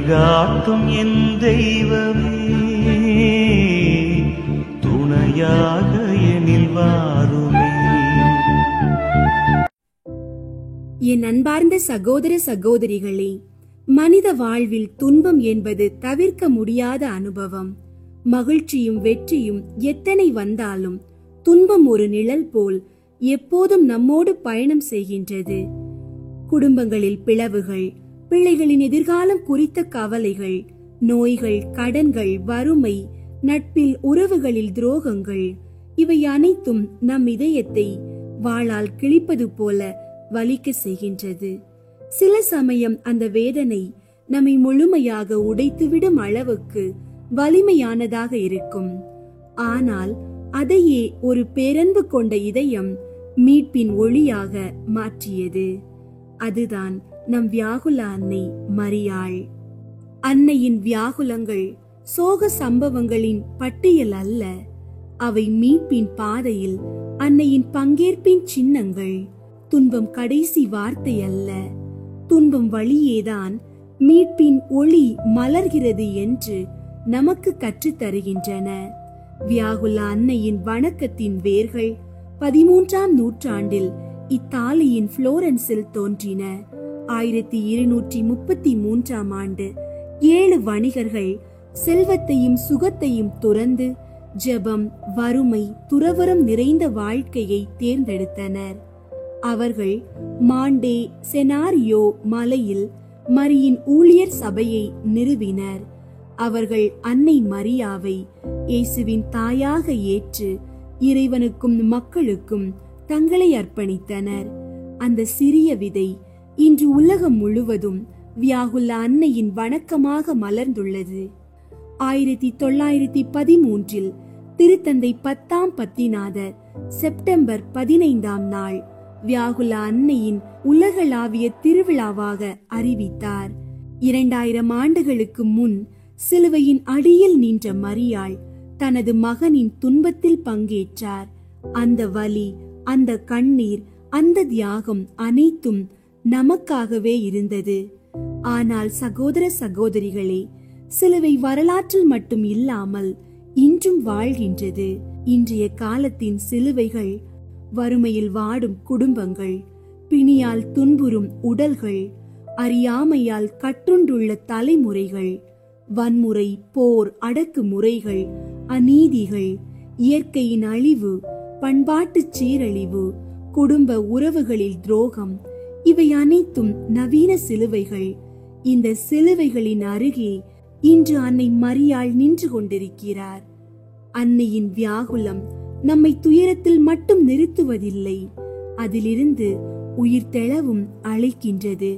வழிகாட்டும் என் தெய்வமே, துணையாக எனில் வாருமே. என் அன்பார்ந்த சகோதர சகோதரிகளே, மனித வாழ்வில் துன்பம் என்பது தவிர்க்க முடியாத அனுபவம். மகிழ்ச்சியும் வெற்றியும் எத்தனை வந்தாலும் துன்பம் ஒரு நிழல் போல் எப்போதும் நம்மோடு பயணம் செய்கின்றது. குடும்பங்களில் பிளவுகள், பிள்ளைகளின் எதிர்காலம் குறித்த கவலைகள், நோய்கள், கடன்கள், வறுமை, நட்பில் உறவுகளில் துரோகங்கள், இவை அனைத்தும் நம் இதயத்தை வாளால் கிழிப்பது போல வலிக்க செய்கின்றது. சில சமயம் அந்த வேதனை நம்மை முழுமையாக உடைத்துவிடும் அளவுக்கு வலிமையானதாக இருக்கும். ஆனால் அதையே ஒரு பேரன்பு கொண்ட இதயம் மீட்பின் ஒளியாக மாற்றியது. அதுதான் நம் வியாகுல அன்னை மரியாள். அன்னையின் வியாகுலங்கள் சோக சம்பவங்களின் பட்டியல் அல்ல, அவை மீட்பின் பாதையில் அன்னையின் பங்கேற்பின் சின்னங்கள். துன்பம் கடைசி வார்த்தை அல்ல, துன்பம் வழியேதான் மீட்பின் ஒளி மலர்கிறது என்று நமக்கு கற்றுத் தருகின்றன. வியாகுல அன்னையின் வணக்கத்தின் வேர்கள் 13ஆம் நூற்றாண்டில் இத்தாலியின் புளோரன்ஸில் தோன்றின. 1233ஆம் ஆண்டு 7 வணிகர்கள் செல்வத்தையும் சுகத்தையும் துறந்து ஜெபம், வறுமை, துறவறம் நிறைந்த வாழ்க்கையை தேர்ந்தெடுத்தனர். அவர்கள் மாண்டே செனாரியோ மலையில் மரியின் ஊழியர் சபையை நிறுவினர். அவர்கள் அன்னை மரியாவை இயேசுவின் தாயாக ஏற்று இறைவனுக்கும் மக்களுக்கும் தங்களை அர்ப்பணித்தனர். அந்த சிறிய விதை இன்று உலகம் முழுவதும் வியாகுல அன்னையின் வணக்கமாக மலர்ந்துள்ளது. 1913 திருத்தந்தை 10ஆம் பத்திநாதர் செப்டம்பர் 15ஆம் நாள் வியாகுல அன்னையின் உலகளாவிய திருவிழாவாக அறிவித்தார். 2000 ஆண்டுகளுக்கு முன் சிலுவையின் அடியில் நின்ற மரியாள் தனது மகனின் துன்பத்தில் பங்கேற்றார். அந்த வலி, அந்த கண்ணீர், அந்த தியாகம் அனைத்தும் நமக்காகவே இருந்தது. ஆனால் சகோதர சகோதரிகளே, சிலுவை வரலாற்றில் மட்டும் இல்லாமல் இன்றும் வாழ்கின்றது. இன்றைய காலத்தின் சிலுவைகள் வறுமையில் வாடும் குடும்பங்கள், பிணியால் துன்புறும் உடல்கள், அறியாமையால் கட்டுண்டுள்ள தலைமுறைகள், வன்முறை, போர், அடக்குமுறைகள், அநீதிகள், இயற்கையின் அழிவு, பண்பாட்டு சீரழிவு, குடும்ப உறவுகளில் துரோகம், இவை அனைத்தும் நவீன சிலுவைகள். இந்த சிலுவைகளின் அருகே இன்று அன்னை மரியாள் நின்று கொண்டிருக்கிறார். அன்னையின் வியாகுலம் நம்மை துயரத்தில் மட்டும் நிறுத்துவதில்லை, அதிலிருந்து உயிர் தெளவும் அழைக்கின்றது.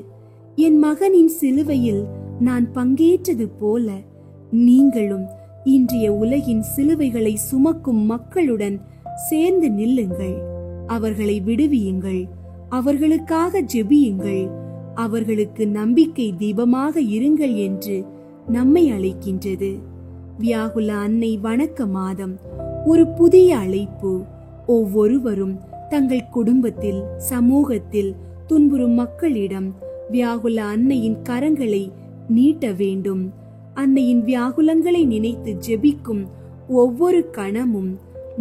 என் மகனின் சிலுவையில் நான் பங்கேற்றது போல நீங்களும் இன்றைய உலகின் சிலுவைகளை சுமக்கும் மக்களுடன் சேர்ந்து நில்லுங்கள். அவர்களை விடுவியுங்கள், அவர்களுக்காக ஜெபியுங்கள், அவர்களுக்கு நம்பிக்கை தீபமாக இருங்கள் என்று நம்மை அழைக்கின்றது. வியாகுல அன்னை வணக்க மாதம் ஒரு புதிய அழைப்பு. ஒவ்வொருவரும் தங்கள் குடும்பத்தில், சமூகத்தில் துன்புறும் மக்களிடம் வியாகுல அன்னையின் கரங்களை நீட்ட வேண்டும். அன்னையின் வியாகுலங்களை நினைத்து ஜெபிக்கும் ஒவ்வொரு கணமும்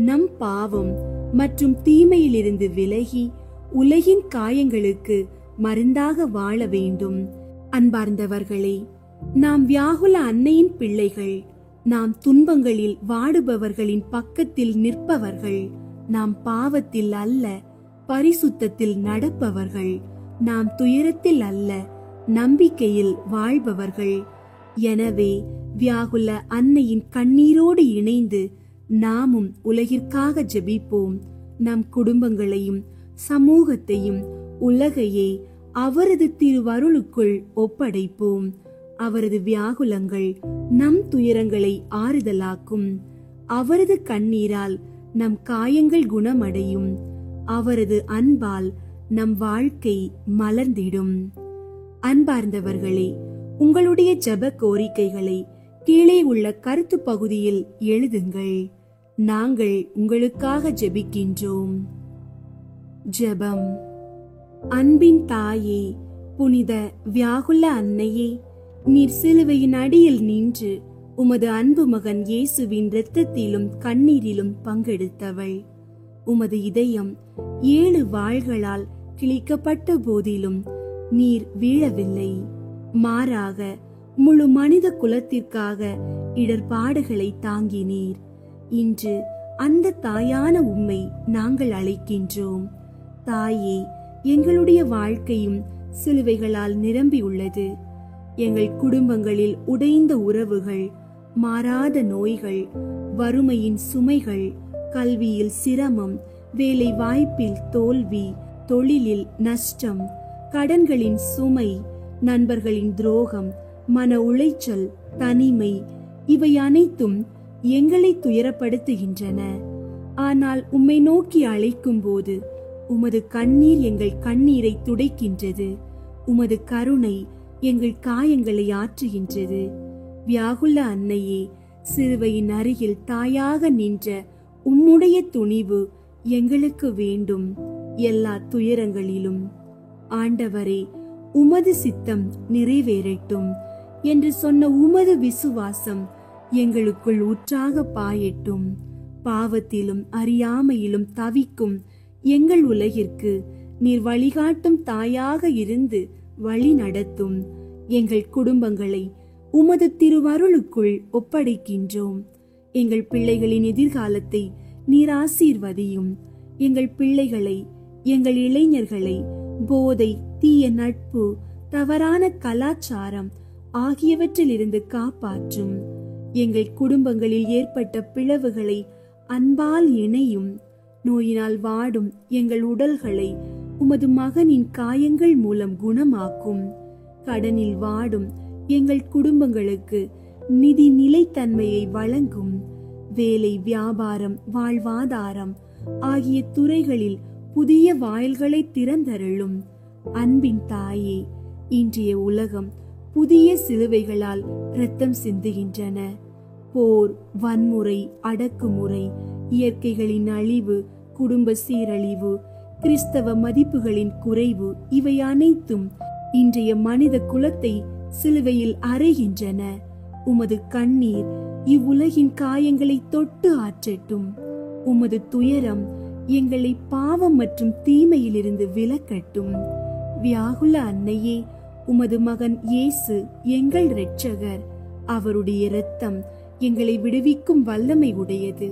நம் பாவம் மற்றும் தீமையிலிருந்து விலகி உலகின் காயங்களுக்கு மருந்தாக வாழ வேண்டும். அன்பார்ந்தவர்களே, நாம் வியாகுல அன்னையின் பிள்ளைகள். நாம் துன்பங்களில் வாடுபவர்களின் பக்கத்தில் நிற்பவர்கள். நாம் பாவத்தில் அல்ல, பரிசுத்தத்தில் நடப்பவர்கள். நாம் துயரத்தில் அல்ல, நம்பிக்கையில் வாழ்பவர்கள். எனவே வியாகுல அன்னையின் கண்ணீரோடு இணைந்து நாமும் உலகிற்காக ஜெபிப்போம். நம் குடும்பங்களையும் சமூகத்தையும் உலகையே அவரது திருவருளுக்குள் ஒப்படைப்போம். அவரது வியாகுலங்கள் நம் துயரங்களை ஆறுதலாக்கும். அவரது கண்ணீரால் நம் காயங்கள் குணமடையும். அவரது அன்பால் நம் வாழ்க்கை மலர்ந்திடும். அன்பார்ந்தவர்களே, உங்களுடைய ஜெப கோரிக்கைகளை கீழே உள்ள கருத்து பகுதியில் எழுதுங்கள். நாங்கள் உங்களுக்காக ஜெபிக்கின்றோம். ஜெபம். அன்பின் தாயே, புனித வியாகுல அன்னையே, நீர் சிலுவையின் அடியில் நின்று உமது அன்பு மகன் இயேசுவின் இரத்தத்திலும் கண்ணீரிலும் பங்கெடுத்தவள். உமது இதயம் 7 வாள்களால் கிழிக்கப்பட்ட போதிலும் நீர் வீழவில்லை. மாறாக முழு மனித குலத்திற்காக இடர்பாடுகளை தாங்கினீர். இன்று அந்த தாயான உம்மை நாங்கள் அழைக்கின்றோம். தாயே, எங்களுடைய வாழ்க்கையும் சிலுவைகளால் நிரம்பியுள்ளது. எங்கள் குடும்பங்களில் உடைந்த உறவுகள், மாறாத நோய்கள், வறுமையின் சுமைகள், கல்வியில் சிரமம், வேலை வாய்ப்பில் தோல்வி, தொழிலில் நஷ்டம், கடன்களின் சுமை, நண்பர்களின் துரோகம், மன உளைச்சல், தனிமை, இவை அனைத்தும் எங்களை துயரப்படுத்துகின்றன. ஆனால் உம்மை நோக்கி அழைக்கும் போது உமது கண்ணீர் எங்கள் கண்ணீரை துடைக்கின்றது. உமது கருணை எங்கள் காயங்களை ஆற்றுகின்றது. வியாகுல அன்னையே, சிலுவையின் அருகில் தாயாக நின்ற உம்முடைய துணிவு எங்களுக்கு வேண்டும் எல்லா துயரங்களிலும். ஆண்டவரே, உமது சித்தம் நிறைவேறட்டும் என்று சொன்ன உமது விசுவாசம் எங்களுக்குள் ஊற்றாக பாயட்டும். பாவத்திலும் அறியாமையிலும் தவிக்கும் எங்கள் உலகிற்கு நீர் வழிகாட்டும் தாயாக இருந்து வழி நடத்தும். எங்கள் குடும்பங்களை உமது திருவருளுக்குள் ஒப்படைக்கின்றோம். எங்கள் பிள்ளைகளின் எதிர்காலத்தை நீர் ஆசீர்வதியும். எங்கள் பிள்ளைகளை, எங்கள் இளைஞர்களை போதை, தீய நட்பு, தவறான கலாச்சாரம் ஆகியவற்றிலிருந்து காப்பாற்றும். எங்கள் குடும்பங்களில் ஏற்பட்ட பிளவுகளை அன்பால் இணையும். நோயினால் வாடும் எங்கள் உடல்களை உமது மகனின் காயங்கள் மூலம் குணமாக்கும். கடனில் வாடும் எங்கள் குடும்பங்களுக்கு நிதி நிலைத்தன்மையை வழங்கும். வேலை, வியாபாரம், வாழ்வாதாரம் ஆகிய துறைகளில் புதிய வாயில்களை திறந்தருளும். அன்பின் தாயே, இன்றைய உலகம் புதிய சிலுவைகளால் இரத்தம் சிந்துகின்றன. போர், வன்முறை, அடக்குமுறை, இயற்கைகளின் அழிவு, குடும்ப சீரழிவு, கிறிஸ்தவ மதிப்புகளின் குறைவு, இவை அனைத்தும் இன்றைய மனித குலத்தை சிலுவையில் அறைகின்றன. உமது கண்ணீர் இவ்வுலகின் காயங்களை தொட்டு ஆற்றட்டும். உமது துயரம் எங்களை பாவம் மற்றும் தீமையிலிருந்து விலக்கட்டும். வியாகுல அன்னையே, உமது மகன் இயேசு எங்கள் இரட்சகர். அவருடைய இரத்தம் எங்களை விடுவிக்கும் வல்லமை உடையது.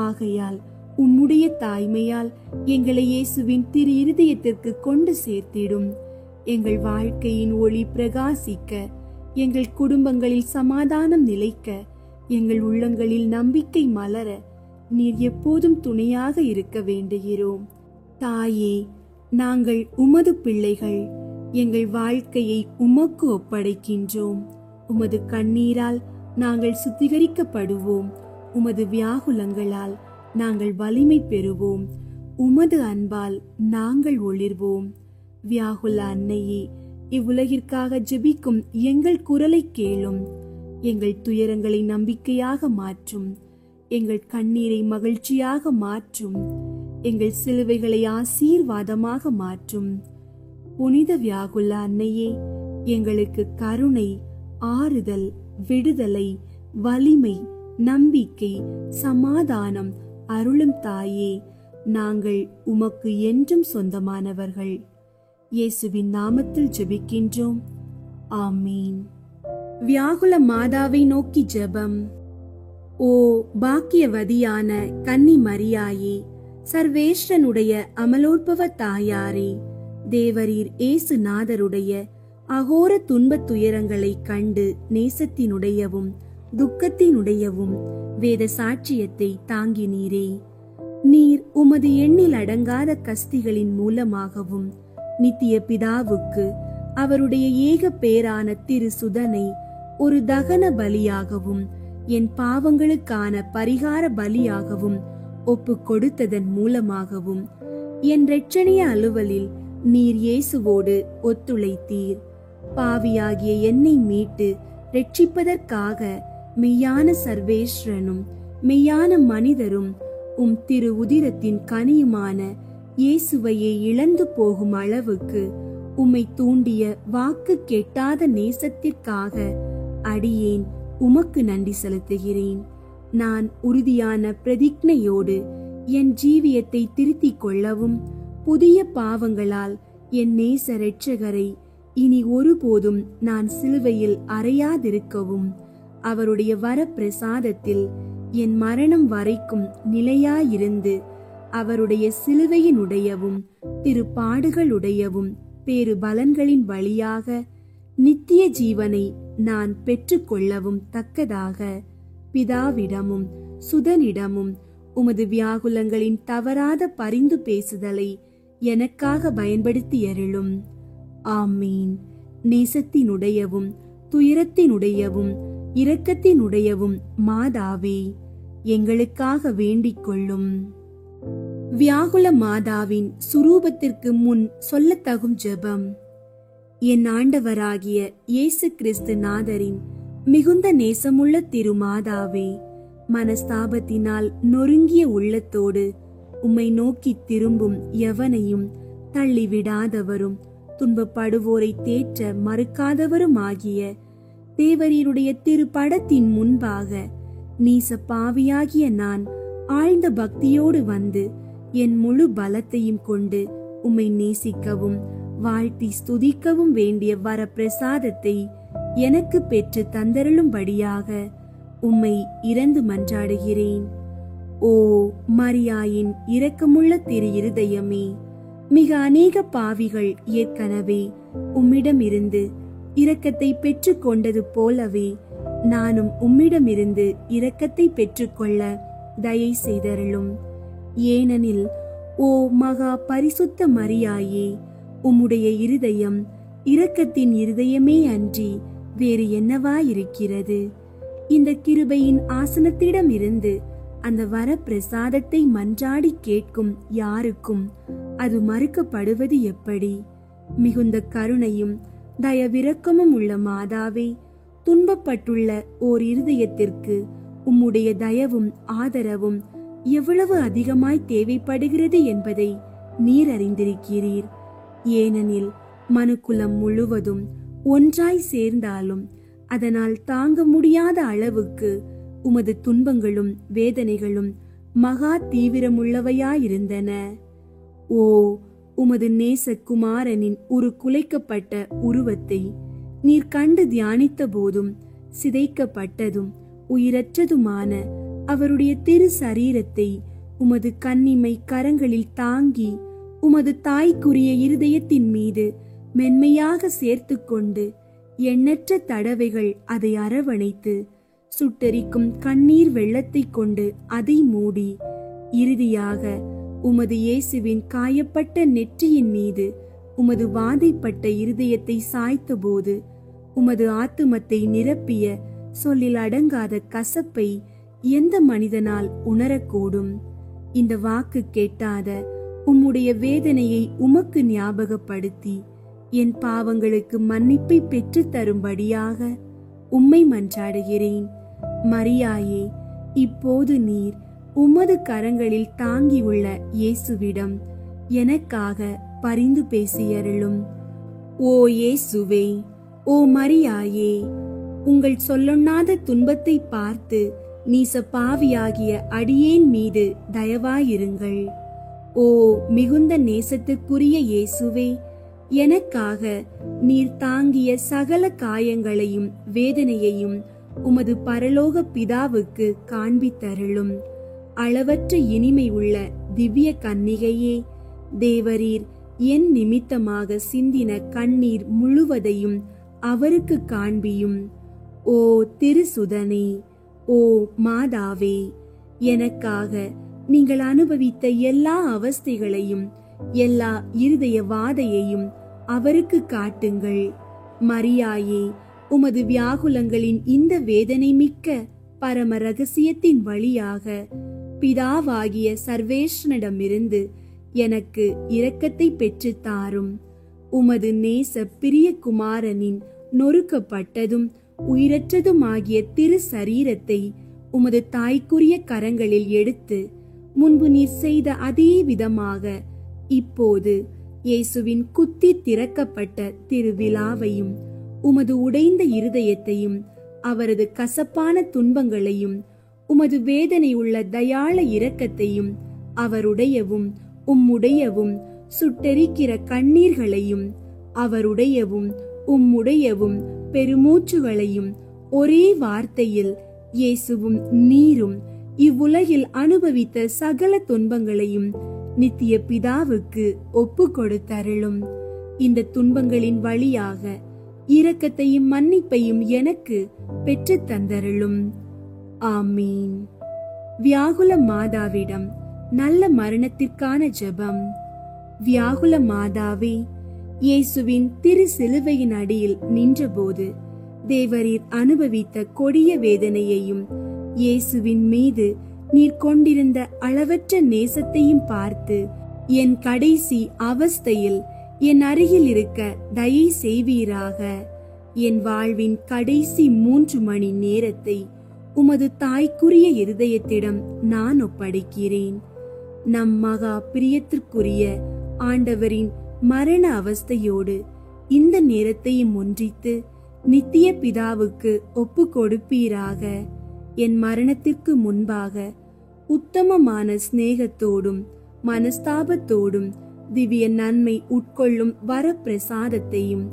ஆகையால் உம்முடைய தாய்மையால் எங்களை இயேசுவின் திரு இருதயத்திற்கு கொண்டு சேர்த்திடும். எங்கள் வாழ்க்கையின் ஒளி பிரகாசிக்க, எங்கள் குடும்பங்களில் சமாதானம் நிலைக்க, எங்கள் உள்ளங்களில் நம்பிக்கை மலர நீர் எப்போதும் துணையாக இருக்க வேண்டுகிறோம். தாயே, நாங்கள் உமது பிள்ளைகள். எங்கள் வாழ்க்கையை உமக்கு ஒப்படைக்கின்றோம். உமது கண்ணீரால் நாங்கள் சுத்திகரிக்கப்படுவோம். உமது வியாகுலங்களால் நாங்கள் வலிமை பெறுவோம். உமது அன்பால் நாங்கள் ஒளிர்வோம். வியாகுல அன்னையே, இவ்வுலகிற்காக ஜெபிக்கும் எங்கள் குரலை கேளும். எங்கள் துயரங்களை நம்பிக்கையாக மாற்றும். எங்கள் கண்ணீரை மகிழ்ச்சியாக மாற்றும். எங்கள் சிலுவைகளை ஆசீர்வாதமாக மாற்றும். புனித வியாகுல அன்னையே, எங்களுக்கு கருணை, ஆறுதல், விடுதலை, வலிமை, நம்பிக்கை, சமாதானம் அருளும் தாயே. நாங்கள் உமக்கு என்றும் சொந்தமானவர்கள். இயேசுவின் நாமத்தில் ஜெபிக்கின்றோம். ஆமீன். வியாகுல மாதாவை நோக்கி ஜெபம். ஓ பாக்கியவதியான கன்னி மரியாயே, சர்வேஸ்வரனுடைய அமலோற்பவ தாயாரே, தேவரீர் இயேசுநாதருடைய அகோர துன்பத் துயரங்களை கண்டு நேசத்தினுடையவும் துக்கத்தினுடையவும் வேத சாட்சியத்தை தாங்கினீரே. நீர் உமது எண்ணில் அடங்காத கஸ்திகளின் மூலமாகவும் நித்திய பிதாவுக்கு அவருடைய ஏக பேரான திரு சுதனை ஒரு தகன பலியாகவும் என் பாவங்களுக்கான பரிகார பலியாகவும் ஒப்பு கொடுத்ததன் மூலமாகவும் என் இரட்சணிய அலுவலில் நீர் இயேசுவோடு ஒத்துழைத்தீர். பாவியாகிய என்னை மீட்டு ரட்சிப்பதற்காக மெய்யான சர்வேஸ்வரனும் மெய்யான மனிதரும் உம் திரு உதிரத்தின் கனியுமான இயேசுவையே இழந்து போகும் அளவுக்கு உம்மை தூண்டிய வாக்கு கேட்டாத நேசத்திற்காக அடியேன் உமக்கு நன்றி செலுத்துகிறேன். நான் உறுதியான பிரதிஜ்ஞையோடு என் ஜீவியத்தை திருத்திக் கொள்ளவும், புதிய பாவங்களால் என் நேச இரட்சகரை இனி ஒருபோதும் நான் சிலுவையில் அறையாதிருக்கவும், அவருடைய வரப்பிரசாதத்தில் என் மரணம் வரைக்கும் நிலையாயிருந்து, அவருடைய சிலுவையினுடையவும் திருப்பாடுகளுடையவும் பேறு பலன்களின் வழியாக நித்திய ஜீவனை நான் பெற்றுக்கொள்ளவும் தக்கதாக பிதாவிடமும் சுதனிடமும் உமது வியாகுலங்களின் தவறாத பரிந்து பேசுதலை எனக்காக பயன்படுத்தி அருளும். ஆமீன். நேசத்தினுடையவும் துயரத்தினுடையவும் இரக்கத்தினுடையவும் மாதாவே, எங்களுக்காக வேண்டிக் கொள்ளும். வியாகுல மாதாவின் சுரூபத்திற்கு முன் சொல்லத்தகும் ஜெபம். என் ஆண்டவராகிய இயேசு கிறிஸ்து நாதரின் மிகுந்த நேசமுள்ள திருமாதாவே, மனஸ்தாபத்தினால் நொறுங்கிய உள்ளத்தோடு உம்மை நோக்கி திரும்பும் எவனையும் தள்ளிவிடாதவரும் துன்பப்படுவோரை தேற்ற மறுக்காதவருமாகிய தேவரீருடைய திருப்படத்தின் முன்பாக நீச பாவியாகிய நான் ஆழ்ந்த பக்தியோடு வந்து என் முழு பலத்தையும் கொண்டு உம்மை நேசிக்கவும் வாழ்த்தி ஸ்துதிக்கவும் வேண்டிய வரப்பிரசாதத்தை எனக்கு பெற்று தந்தருளும்படியாக உம்மை இறந்து மன்றாடுகிறேன். ஓ மரியாயின் இரக்கமுள்ள திரு இருதயமே, மிக அநேக பாவிகள் ஏற்கனவே உம்மிடமிருந்து இரக்கத்தை பெற்று கொண்டது போலவே நானும் உம்மிடமிருந்து இரக்கத்தை பெற்றுக்கொள்ள தயை செய்தருளும். ஏனெனில் ஓ மகா பரிசுத்த மரியாயே, உம்முடைய இருதயம் இரக்கத்தின் இருதயமே அன்றி வேறு என்னவாயிருக்கிறது? இந்த கிருபையின் ஆசனத்திடமிருந்து அந்த வரப்பிரசாதத்தை மன்றாடி கேட்கும் யாருக்கும் அது மறுக்கப்படுவது எப்படி? மிகுந்த கருணையும் தயவிரக்கமும் உள்ள மாதாவே, துன்பப்பட்டுள்ள ஓர் இருதயத்திற்கு உம்முடைய தயவும் ஆதரவும் எவ்வளவு அதிகமாய் தேவைப்படுகிறது என்பதை நீர் அறிந்திருக்கிறீர். ஏனெனில் மனுக்குலம் முழுவதும் ஒன்றாய் சேர்ந்தாலும் அதனால் தாங்க முடியாத அளவுக்கு உமது துன்பங்களும் வேதனைகளும் மகா தீவிரமுள்ளவையாயிருந்தன. ஓ உமது நேச குமாரனின் ஒரு குலைக்கப்பட்ட உருவத்தை நீர் கண்டு தியானித்த போதும் சிதைக்கப்பட்டதும் உயிரற்றதுமான அவருடைய திரு சரீரத்தை உமது கன்னிமை கரங்களில் தாங்கி உமது தாய்க்குரிய இருதயத்தின் மீது மென்மையாக சேர்த்து கொண்டு எண்ணற்ற தடவைகள் அதை அரவணைத்து சுட்டெரிக்கும் கண்ணீர் வெள்ளத்தை கொண்டு அதை மூடி இறுதியாக உமது இயேசுவின் காயப்பட்ட நெற்றியின் மீது உமது வாதைப்பட்ட இருதயத்தை சாய்த்த போது உமது ஆத்துமத்தை நிரப்பிய சொல்லில் அடங்காத கசப்பை எந்த மனிதனால் உணரக்கூடும்? இந்த வாக்கு கேட்டாத உம்முடைய வேதனையை உமக்கு ஞாபகப்படுத்தி என் பாவங்களுக்கு மன்னிப்பை பெற்று தரும்படியாக உம்மை மன்றாடுகிறேன். மரியாயே, இப்போது நீர் உமது கரங்களில் தாங்கியுள்ள இயேசுவிடம் எனக்காக பரிந்து பேசியருளும். ஓ இயேசுவே, ஓ மரியாயே, உங்கள் சொல்லொண்ணாத துன்பத்தை பார்த்து நீச பாவியாகிய அடியேன் மீது தயவாயிருங்கள். ஓ மிகுந்த நேசத்துக்குரிய இயேசுவே, எனக்காக நீர் தாங்கிய சகல காயங்களையும் வேதனையையும் உமது பரலோக பிதாவுக்கு காண்பித்தருளும். அளவற்ற இனிமை உள்ள திவ்ய கன்னிகையே, தேவரீர் என் நிமித்தமாக சிந்தின கண்ணீர் முழுவதையும் அவருக்கு காண்பியும். ஓ திருசுதனே, ஓ மாதாவே, எனக்காக நீங்கள் அனுபவித்த எல்லா அவஸ்தைகளையும் எல்லா இருதய வாதையையும் அவருக்கு காட்டுங்கள். மரியாயே, உமது வியாகுலங்களின் இந்த வேதனை மிக்க பரம ரகசியத்தின் வழியாக பிதாவாகிய சர்வேஸ்வரனிடமிருந்து எனக்கு இரக்கத்தை பெற்று தாரும். உமது நேச பிரிய குமாரனின் நொறுக்கப்பட்டதும் உயிரற்றதுமாகிய திரு சரீரத்தை உமது தாய்க்குரிய கரங்களில் எடுத்து முன்பு நீர் செய்த அதே விதமாக இப்போது இயேசுவின் குத்தி திறக்கப்பட்ட திருவிழாவையும் உமது உடைந்த இருதயத்தையும் அவரது கசப்பான துன்பங்களையும் உமது வேதனை உள்ள தயாள இரக்கத்தையும் அவருடையவும் உம்முடையவும் சுட்டெரிக்கிற கண்ணீர்களையும் அவருடையவும் உம்முடையவும் பெருமூச்சுகளையும் ஒரே வார்த்தையில் இயேசுவும் நீரும் இவ்வுலகில் அனுபவித்த சகல துன்பங்களையும் நித்திய பிதாவுக்கு ஒப்பு கொடுத்தருளும். இந்த துன்பங்களின் வழியாக இரக்கத்தையும் மன்னிப்பையும் எனக்கு பெற்று தந்தருளும். ஆமீன். வியாகுல மாதாவிடம் நல்ல மரணத்திற்கான ஜெபம். வியாகுல மாதாவே, இயேசுவின் திரு சிலுவையின் அடியில் நின்றபோது தேவரீர் அனுபவித்த கொடிய வேதனையையும் இயேசுவின் மீது நீர் கொண்டிருந்த அளவற்ற நேசத்தையும் பார்த்து என் கடைசி அவஸ்தையில் என் அருகில் இருக்க தயை செய்வீராக. என் வாழ்வின் கடைசி 3 மணி நேரத்தை உமது தாய்க்குரிய இருதயத்திடம் நான் ஒப்படைக்கிறேன். நம் மகா பிரியத்திற்குரிய ஆண்டவரின் மரண அவஸ்தையோடு இந்த நேரத்தையும் ஒன்றித்து நித்திய பிதாவுக்கு ஒப்பு கொடுப்பீராக. என் மரணத்திற்கு முன்பாக உத்தமமான சிநேகத்தோடும் மனஸ்தாபத்தோடும் திவ்ய நன்மை உட்கொள்ளும் வரப்பிரசாதத்தையும்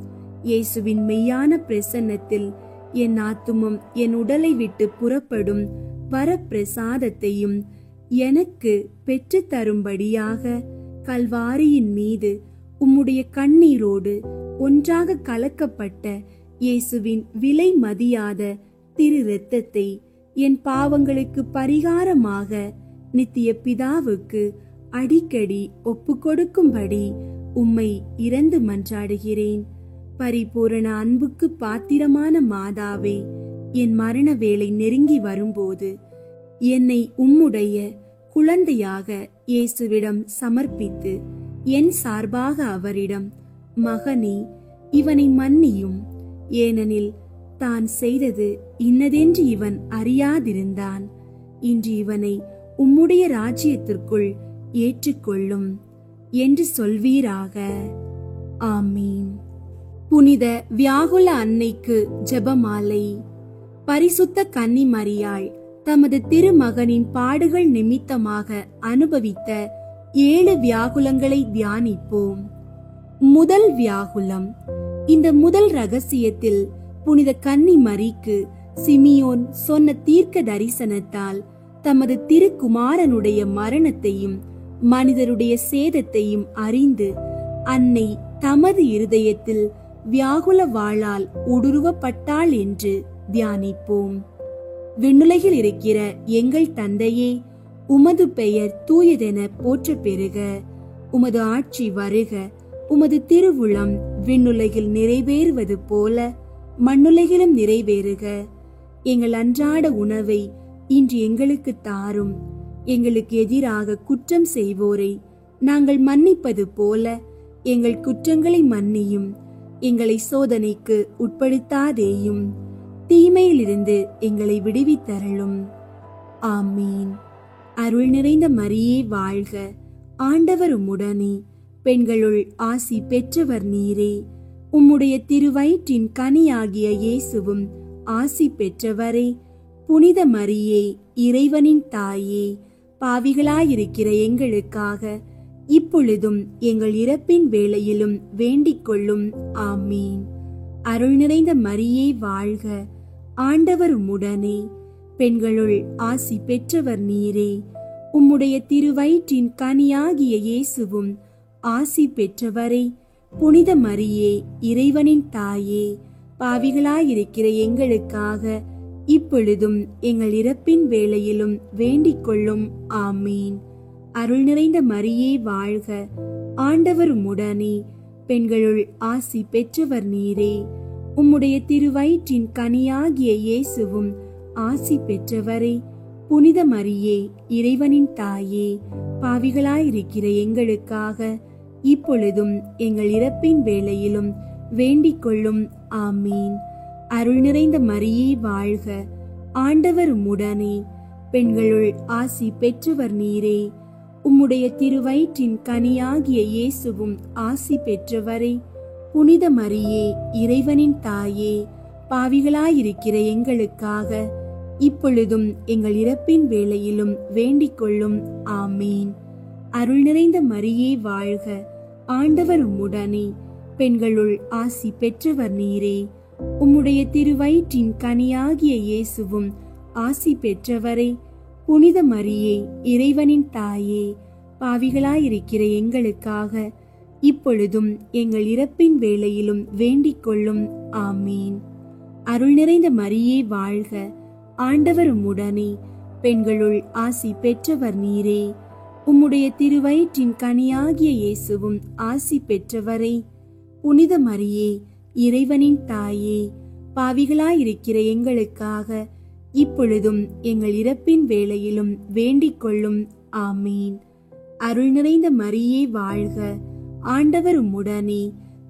இயேசுவின் மெய்யான பிரசன்னத்தில் என் ஆத்துமம் என் உடலை விட்டு புறப்படும் வரப்பிரசாதத்தையும் எனக்கு பெற்று தரும்படியாக கல்வாரியின் மீது உம்முடைய கண்ணீரோடு ஒன்றாக கலக்கப்பட்ட இயேசுவின் விலை மதியாத திரு இரத்தத்தை என் பாவங்களுக்கு பரிகாரமாக நித்திய பிதாவுக்கு அடிக்கடி ஒப்பு கொடுக்கும்படி உம்மை இறந்து மன்றாடுகிறேன். பரிபூரண அன்புக்கு பாத்திரமான மாதாவே, என் மரண வேளை நெருங்கி வரும்போது என்னை உம்முடைய குழந்தையாக இயேசுவிடம் சமர்ப்பித்து என் சார்பாக அவரிடம், மகனே, இவனை மன்னியும், ஏனெனில் தான் செய்தது இன்னதென்று இவன் அறியாதிருந்தான். இன்று இவனை உம்முடைய ராஜ்யத்திற்குள் ஏற்றுக்கொள்ளும் என்று சொல்வீராக. ஆமீன். புனித வியாகுல அன்னைக்கு ஜெபமாலை. பரிசுத்த கன்னி மரியாள் தமது திருமகனின் பாடுகள் நிமித்தமாக அனுபவித்த 7 வியாகுலங்களை தியானிப்போம். முதல் வியாகுலம். இந்த முதல் ரகசியத்தில் புனித கன்னி மரிக்கு சிமியோன் சொன்ன தீர்க்க தரிசனத்தால் தமது திருக்குமாரனுடைய மரணத்தையும் மனிதருடைய சேதத்தையும் அறிந்து அன்னை தமது இருதயத்தில் வியாகுல வாளால் ஊடுருவப்பட்டாள் என்று தியானிப்போம். விண்ணுலகில் இருக்கிற எங்கள் தந்தையே, உமது பெயர் தூயதென போற்ற பெறுக. உமது ஆட்சி வருக. உமது திருவுளம் விண்ணுலகில் நிறைவேறுவது போல மண்ணுலகிலும் நிறைவேறுக. எங்கள் அன்றாட உணவை இன்று எங்களுக்கு தாரும். எங்களுக்கு எதிராக குற்றம் செய்வோரை நாங்கள் மன்னிப்பது போல எங்கள் குற்றங்களை மன்னியும். எங்களை சோதனைக்கு உட்படுத்தாதேயும், தீமையிலிருந்து எங்களை விடுவித்தருளும். ஆமீன். அருள் நிறைந்த மரியே வாழ்க. ஆண்டவர் உம்முடனே, பெண்களுள் ஆசி பெற்றவர் நீரே. உம்முடைய திருவயிற்றின் கனியாகிய இயேசுவும் ஆசி பெற்றவரே. புனித மரியே, இறைவனின் தாயே, பாவிகளாயிருக்கிற எங்களுக்காக இப்பொழுதும் எங்கள் இறப்பின் வேளையிலும் வேண்டிக் கொள்ளும். ஆமீன். அருள் நிறைந்த மரியே வாழ்க. ஆண்டவர் உம்முடனே, பெண்களுள் ஆசி பெற்றவர் நீரே. உம்முடைய திருவயிற்றின் கனியாகிய இயேசுவும் ஆசி பெற்றவரே. புனித மரியே, இறைவனின் தாயே, பாவிகளாயிருக்கிற எங்களுக்காக இப்பொழுதும் எங்கள் இறப்பின் வேளையிலும் வேண்டிக் கொள்ளும். ஆமீன். அருள் நிறைந்த மரியே வாழ்க. ஆண்டவர் உம்முடனே, பெண்களுள் ஆசி பெற்றவர் நீரே. உம்முடைய திருவயிற்றின் கனியாகிய இயேசுவும் ஆசி பெற்றவரே. புனித மரியே, இறைவனின் தாயே, பாவிகளாயிருக்கிற எங்களுக்காக இப்பொழுதும் எங்கள் இறப்பின் வேளையிலும் வேண்டிக் கொள்ளும். ஆமீன். அருள் நிறைந்த மரியே வாழ்க. ஆண்டவர் உம்முடனே, பெண்களுள் ஆசி பெற்றவர் நீரே. உம்முடைய திருவயிற்றின் கனியாகிய இயேசுவும் ஆசி பெற்றவரே. புனித மரியே, இறைவனின் தாயே, பாவிகளாயிருக்கிற எங்களுக்காக இப்பொழுதும் எங்கள் இறப்பின் வேளையிலும் வேண்டிக் கொள்ளும். ஆமீன். அருள் நிறைந்த மரியே வாழ்க, ஆண்டவர் உம்முடனே, பெண்களுள் ஆசி பெற்றவர் நீரே. உம்முடைய திருவயிற்றின் கனியாகிய இயேசுவும் ஆசி பெற்றவரே. புனித மரியே, இறைவனின் தாயே, பாவிகளாயிருக்கிற எங்களுக்காக இப்பொழுதும் எங்கள் இறப்பின் வேளையிலும் வேண்டிக் கொள்ளும். ஆமீன். அருள் நிறைந்த மரியே வாழ்க, ஆண்டவர் உம்முடனே, பெண்களுள் ஆசி பெற்றவர் நீரே. உம்முடைய திருவயிற்றின் கனியாகிய இயேசுவும் ஆசி பெற்றவரே. புனித மரியே, இறைவனின் தாயே, பாவிகளாயிருக்கிற எங்களுக்காக இப்பொழுதும் எங்கள் இறப்பின் வேளையிலும் வேண்டிக் கொள்ளும். ஆமீன். அருள் நிறைந்த மரியே வாழ்க, ஆண்டவர் உம்முடனே,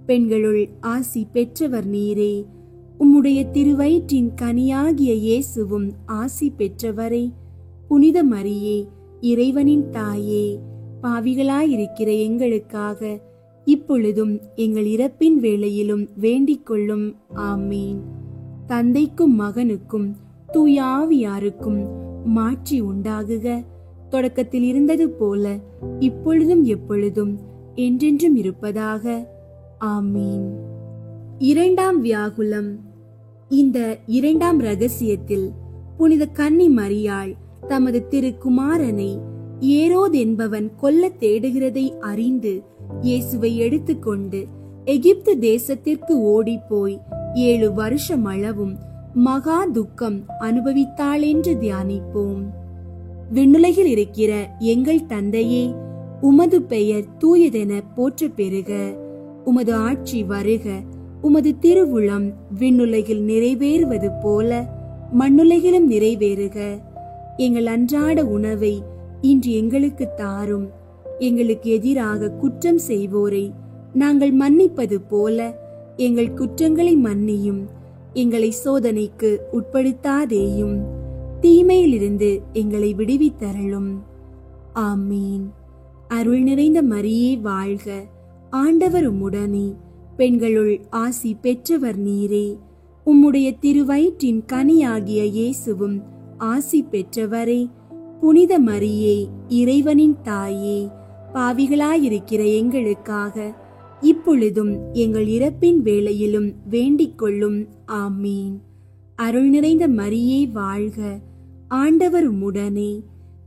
பெண்களுள் ஆசி பெற்றவர் நீரே. உம்முடைய திருவயிற்றின் கனியாகிய இயேசுவும் ஆசி பெற்றவரே. புனித மரியே, இறைவனின் தாயே, பாவிகளாயிருக்கிற எங்களுக்காக இப்பொழுதும் எங்கள் இறப்பின் வேளையிலும் வேண்டிக் கொள்ளும். ஆமீன். தந்தைக்கும் மகனுக்கும் தூய ஆவியாருக்கும் மாட்சி உண்டாகுக. தொடக்கத்தில் இருந்தது போல இப்பொழுதும் எப்பொழுதும் என்றென்றும் இருப்பதாக. ஆமீன். இரண்டாம் வியாகுலம். இந்த இரண்டாம் ரகசியத்தில் புனித கன்னி மரியாள் தமது திருக்குமாரனை ஏரோது என்பவன் கொல்ல தேடுகிறதை அறிந்து இயேசுவை எடுத்துக்கொண்டு எகிப்து தேசத்திற்கு ஓடி போய் 7 வருஷம் அளவும் மகா துக்கம் அனுபவித்தாள் என்று தியானிப்போம். விண்ணுலகில் இருக்கிற எங்கள் தந்தையே, உமது பெயர் தூயதென போற்ற பெறுக. உமது ஆட்சி வருக. உமது திருவுளம் விண்ணுலகில் நிறைவேறுவது போல மண்ணுலகிலும் நிறைவேறுக. எங்கள் அன்றாட உணவை இன்று எங்களுக்கு தாரும். எங்களுக்கு எதிராக குற்றம் செய்வோரை நாங்கள் மன்னிப்பது போல எங்கள் குற்றங்களை மன்னியும். எங்களை சோதனைக்கு உட்படுத்தாதேயும், தீமையிலிருந்து எங்களை விடுவித்தருளும். ஆமீன். அருள் நிறைந்த மரியே வாழ்க, ஆண்டவர் உம்முடனே, பெண்களுள் ஆசி பெற்றவர் நீரே. உம்முடைய திருவயிற்றின் கனியாகிய இயேசுவும் ஆசி பெற்றவரே. புனித மரியே, இறைவனின் தாயே, பாவிகளாயிருக்கிற எங்களுக்காக இப்பொழுதும் எங்கள் இறப்பின் வேளையிலும் வேண்டிக் கொள்ளும். ஆமீன். அருள் நிறைந்த மரியே வாழ்க, ஆண்டவர் உம்முடனே,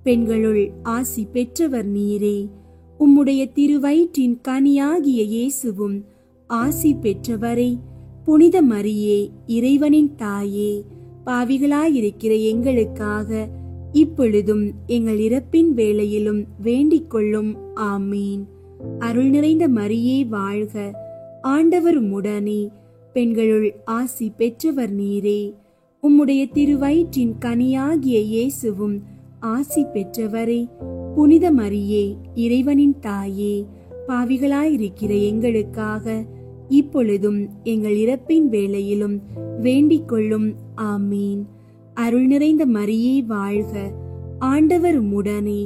பெண்களுள் ஆசி பெற்றவர் நீரே. உம்முடைய திருவயிற்றின் கனியாகிய இயேசுவும் ஆசி பெற்றவரே. புனித மரியே, இறைவனின் தாயே, பாவிகளாயிருக்கிற எங்களுக்காக இப்பொழுதும் எங்கள் இறப்பின் வேளையிலும் வேண்டிக் கொள்ளும். ஆமீன். அருள் நிறைந்த மரியே வாழ்க, ஆண்டவர் உம்முடனே, பெண்களுள் ஆசி பெற்றவர் நீரே. உம்முடைய திருவயிற்றின் கனியாகிய இயேசுவும் ஆசி பெற்றவரே. புனித மரியே, இறைவனின் தாயே, பாவிகளாயிருக்கிற எங்களுக்காக இப்பொழுதும் எங்கள் இறப்பின் வேளையிலும் வேண்டிக் கொள்ளும். ஆமீன். அருள் நிறைந்த மரியே வாழ்க, ஆண்டவர் உம்முடனே,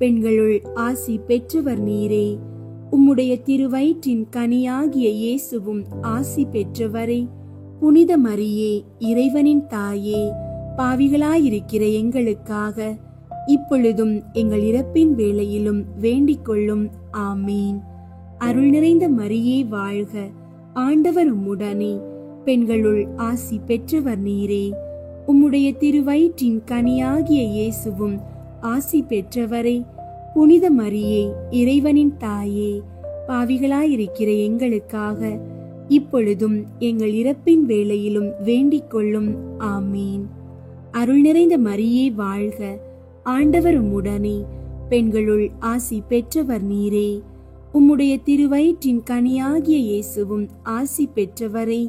பெண்களுள் ஆசி பெற்றவர் நீரே. உம்முடைய திருவயிற்றின் கனியாகிய இயேசுவும் ஆசி பெற்றவரே. புனித மரியே, இறைவனின் தாயே, பாவிகளாயிருக்கிற எங்களுக்காக இப்பொழுதும் எங்கள் இறப்பின் வேளையிலும் வேண்டிக் கொள்ளும். ஆமீன். அருள் நிறைந்த மரியே வாழ்க, ஆண்டவர் உம்முடனே, பெண்களுள் ஆசி பெற்றவர் நீரே. உம்முடைய திருவயிற்றின் கனியாகிய இயேசுவும் ஆசி பெற்றவரே. புனித மரியே, இறைவனின் தாயே, பாவிகளாயிருக்கிற எங்களுக்காக இப்பொழுதும் எங்கள் இறப்பின் வேளையிலும் வேண்டிக் கொள்ளும். ஆமீன். அருள் நிறைந்த மரியே வாழ்க, ஆண்டவர் உம்முடனே, பெண்களுள் ஆசி பெற்றவர் நீரே. உம்முடைய திருவயிற்றின் கனியாகிய இயேசுவும் ஆசி பெற்றவரே.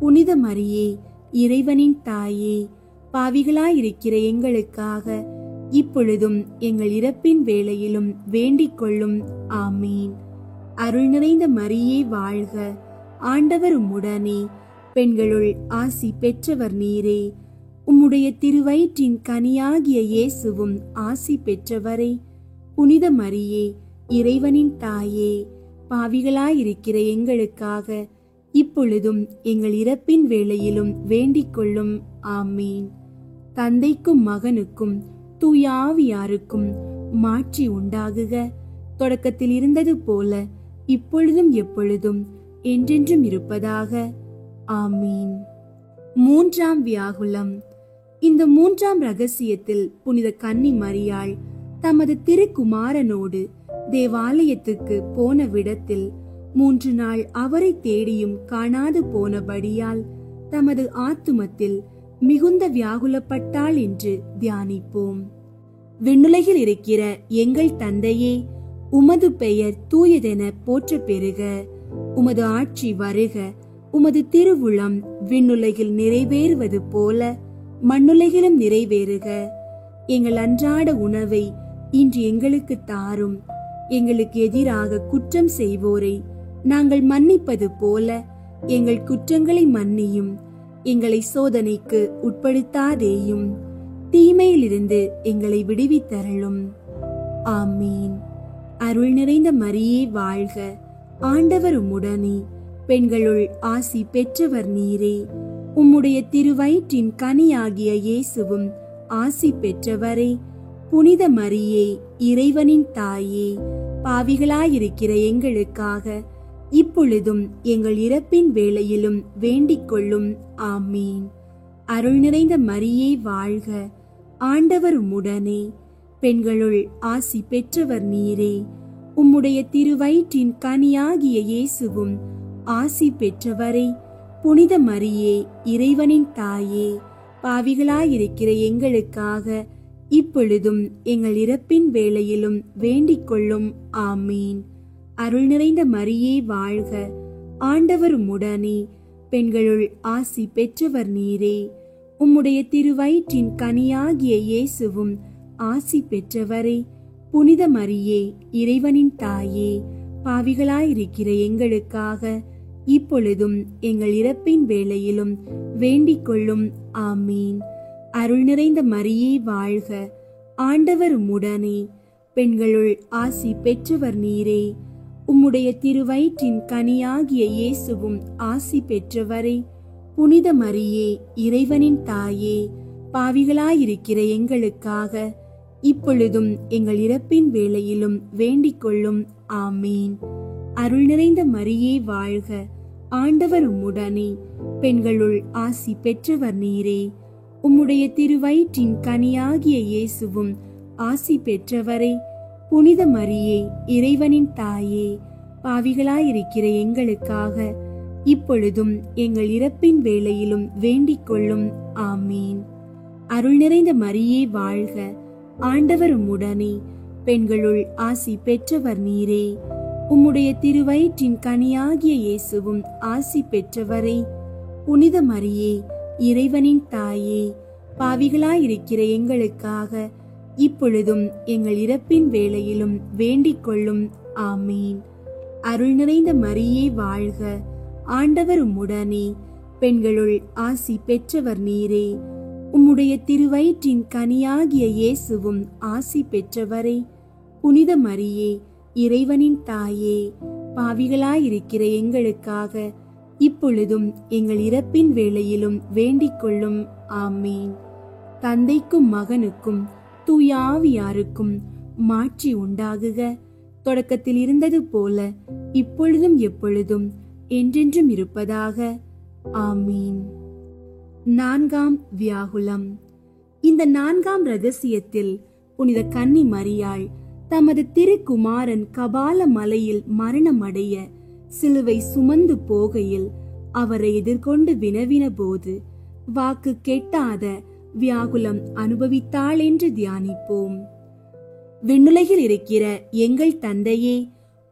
புனித மரியே, இறைவனின் தாயே, பாவிகளாயிருக்கிற எங்களுக்காக இப்பொழுதும் எங்கள் இறப்பின் வேளையிலும் வேண்டிக் கொள்ளும். ஆமீன். அருள் நிறைந்த மரியே வாழ்க, ஆண்டவர் உம்முடனே, பெண்களுள் ஆசி பெற்றவர் நீரே. உம்முடைய திருவயிற்றின் கனியாகிய இயேசுவும் ஆசி பெற்றவரே. புனித மரியே, இறைவனின் தாயே, பாவிகளாயிருக்கிற எங்களுக்காக இப்பொழுதும் எங்கள் இறப்பின் வேளையிலும் வேண்டிக் கொள்ளும். ஆமீன். தந்தைக்கும் மகனுக்கும் தூய ஆவியாருக்கும் மாட்சி உண்டாகுக. தொடக்கத்தில் இருந்தது போல இப்பொழுதும் எப்பொழுதும் என்றென்றும் இருப்பதாக. ஆமீன். மூன்றாம் வியாகுலம். இந்த மூன்றாம் ரகசியத்தில் புனித கன்னி மரியாள் தமது திருக்குமாரனோடு தேவாலயத்துக்கு போன விடத்தில் 3 நாள் அவரை தேடியும் காணாது போனபடியால் தமது ஆத்துமத்தில் மிகுந்த வியாகுலப்பட்டாள் என்று தியானிப்போம். விண்ணுலகில் இருக்கிற எங்கள் தந்தையே, உமது பெயர் தூயதென போற்ற பெறுக. உமது ஆட்சி வருக. உமது திருவுளம் விண்ணுலகில் நிறைவேறுவது போல மண்ணுலகிலும் நிறைவேறுக. எங்கள் அன்றாட உணவை இன்று எங்களுக்கு தாரும். எங்களுக்கு எதிராக குற்றம் செய்வோரை நாங்கள் மன்னிப்பது போல எங்கள் குற்றங்களை மன்னியும். எங்களை சோதனைக்கு உட்படுத்தாதேயும், தீமையிலிருந்து எங்களை விடுவித்தருளும். ஆமீன். அருள் நிறைந்த மரியே வாழ்க. ஆண்டவர் உம்முடனே, பெண்களுள் ஆசி பெற்றவர் நீரே. உம்முடைய திருவயிற்றின் கனியாகிய இயேசுவும் ஆசி பெற்றவரே. புனித மரியே, இறைவனின் தாயே, பாவிகளாயிருக்கிற எங்களுக்காக இப்பொழுதும் எங்கள் இறப்பின் வேளையிலும் வேண்டிக் கொள்ளும். ஆமீன். அருள் நிறைந்த மரியே வாழ்க. ஆண்டவர் உம்முடனே, பெண்களுள் ஆசி பெற்றவர் நீரே. உம்முடைய திருவயிற்றின் கனியாகிய இயேசுவும் ஆசி பெற்றவரே. புனித மரியே, இறைவனின் தாயே, பாவிகளாயிருக்கிற எங்களுக்காக இப்பொழுதும் எங்கள் இறப்பின் வேளையிலும் வேண்டிக் கொள்ளும். ஆமீன். அருள் நிறைந்த மரியே வாழ்க. ஆண்டவர் உம்முடனே, பெண்களுள் ஆசி பெற்றவர் நீரே. உம்முடைய திருவயிற்றின் கனியாகிய இயேசுவும் ஆசி பெற்றவரே. புனித மரியே, இறைவனின் தாயே, பாவிகளாயிருக்கிற எங்களுக்காக இப்பொழுதும் எங்கள் இறப்பின் வேளையிலும் வேண்டிக் கொள்ளும். ஆமீன். அருள் நிறைந்த மரியே வாழ்க. ஆண்டவர் உம்முடனே, பெண்களுள் ஆசி பெற்றவர் நீரே. உம்முடைய திருவயிற்றின் கனியாகிய இயேசுவும் ஆசி பெற்றவரே. புனித மரியே, இறைவனின் தாயே, பாவிகளாயிருக்கிற எங்களுக்காக இப்பொழுதும் எங்கள் இறப்பின் வேளையிலும் வேண்டிக் கொள்ளும். ஆமீன். அருள் நிறைந்த மரியே வாழ்க. ஆண்டவர் உம்முடனே, பெண்களுள் ஆசி பெற்றவர் நீரே. உம்முடைய திருவயிற்றின் கனியாகிய இயேசுவும் ஆசி பெற்றவரே. புனித மரியே, இறைவனின் தாயே, பாவிகளாயிருக்கிற எங்களுக்காக இப்பொழுதும் எங்கள் இறப்பின் வேளையிலும் வேண்டிக் கொள்ளும். ஆமீன். அருள் நிறைந்த மரியே வாழ்க. ஆண்டவர் உம்முடனே, பெண்களுள் ஆசி பெற்றவர் நீரே. உம்முடைய திருவயிற்றின் கனியாகிய இயேசுவும் ஆசி பெற்றவரே. புனித மரியே, இறைவனின் தாயே, பாவிகளாயிருக்கிற எங்களுக்காக இப்பொழுதும் எங்கள் இறப்பின் வேளையிலும் வேண்டிக் கொள்ளும். ஆமீன். அருள் நிறைந்த மரியே வாழ்க. ஆண்டவர் உம்முடனே, பெண்களுள் ஆசி பெற்றவர் நீரே. உம்முடைய திருவயிற்றின் கனியாகிய இயேசுவும் ஆசி பெற்றவரே. புனித மரியே, இறைவனின் தாயே, பாவிகளாயிருக்கிற எங்களுக்காக இப்பொழுதும் எங்கள் இறப்பின் வேளையிலும் வேண்டிக் கொள்ளும். ஆமீன். தந்தைக்கும் மகனுக்கும் தூய ஆவியாருக்கும் மாட்சி உண்டாகுக. தொடக்கத்தில் இருந்தது போல இப்பொழுதும் எப்பொழுதும் என்றென்றும் இருப்பதாக. ஆமீன். நான்காம் வியாகுலம். இந்த நான்காம் ரகசியத்தில் புனித கன்னி மரியாள் தமது திருக்குமாரன் கபால மலையில் மரணமடைய சிலுவை சுமந்து போகையில் அவரை எதிர்கொண்டு வினவின போது வாக்கு கெட்டாத வியாகுலம் அனுபவித்தாள் என்று தியானிப்போம். விண்ணுலகில் இருக்கிற எங்கள் தந்தையே,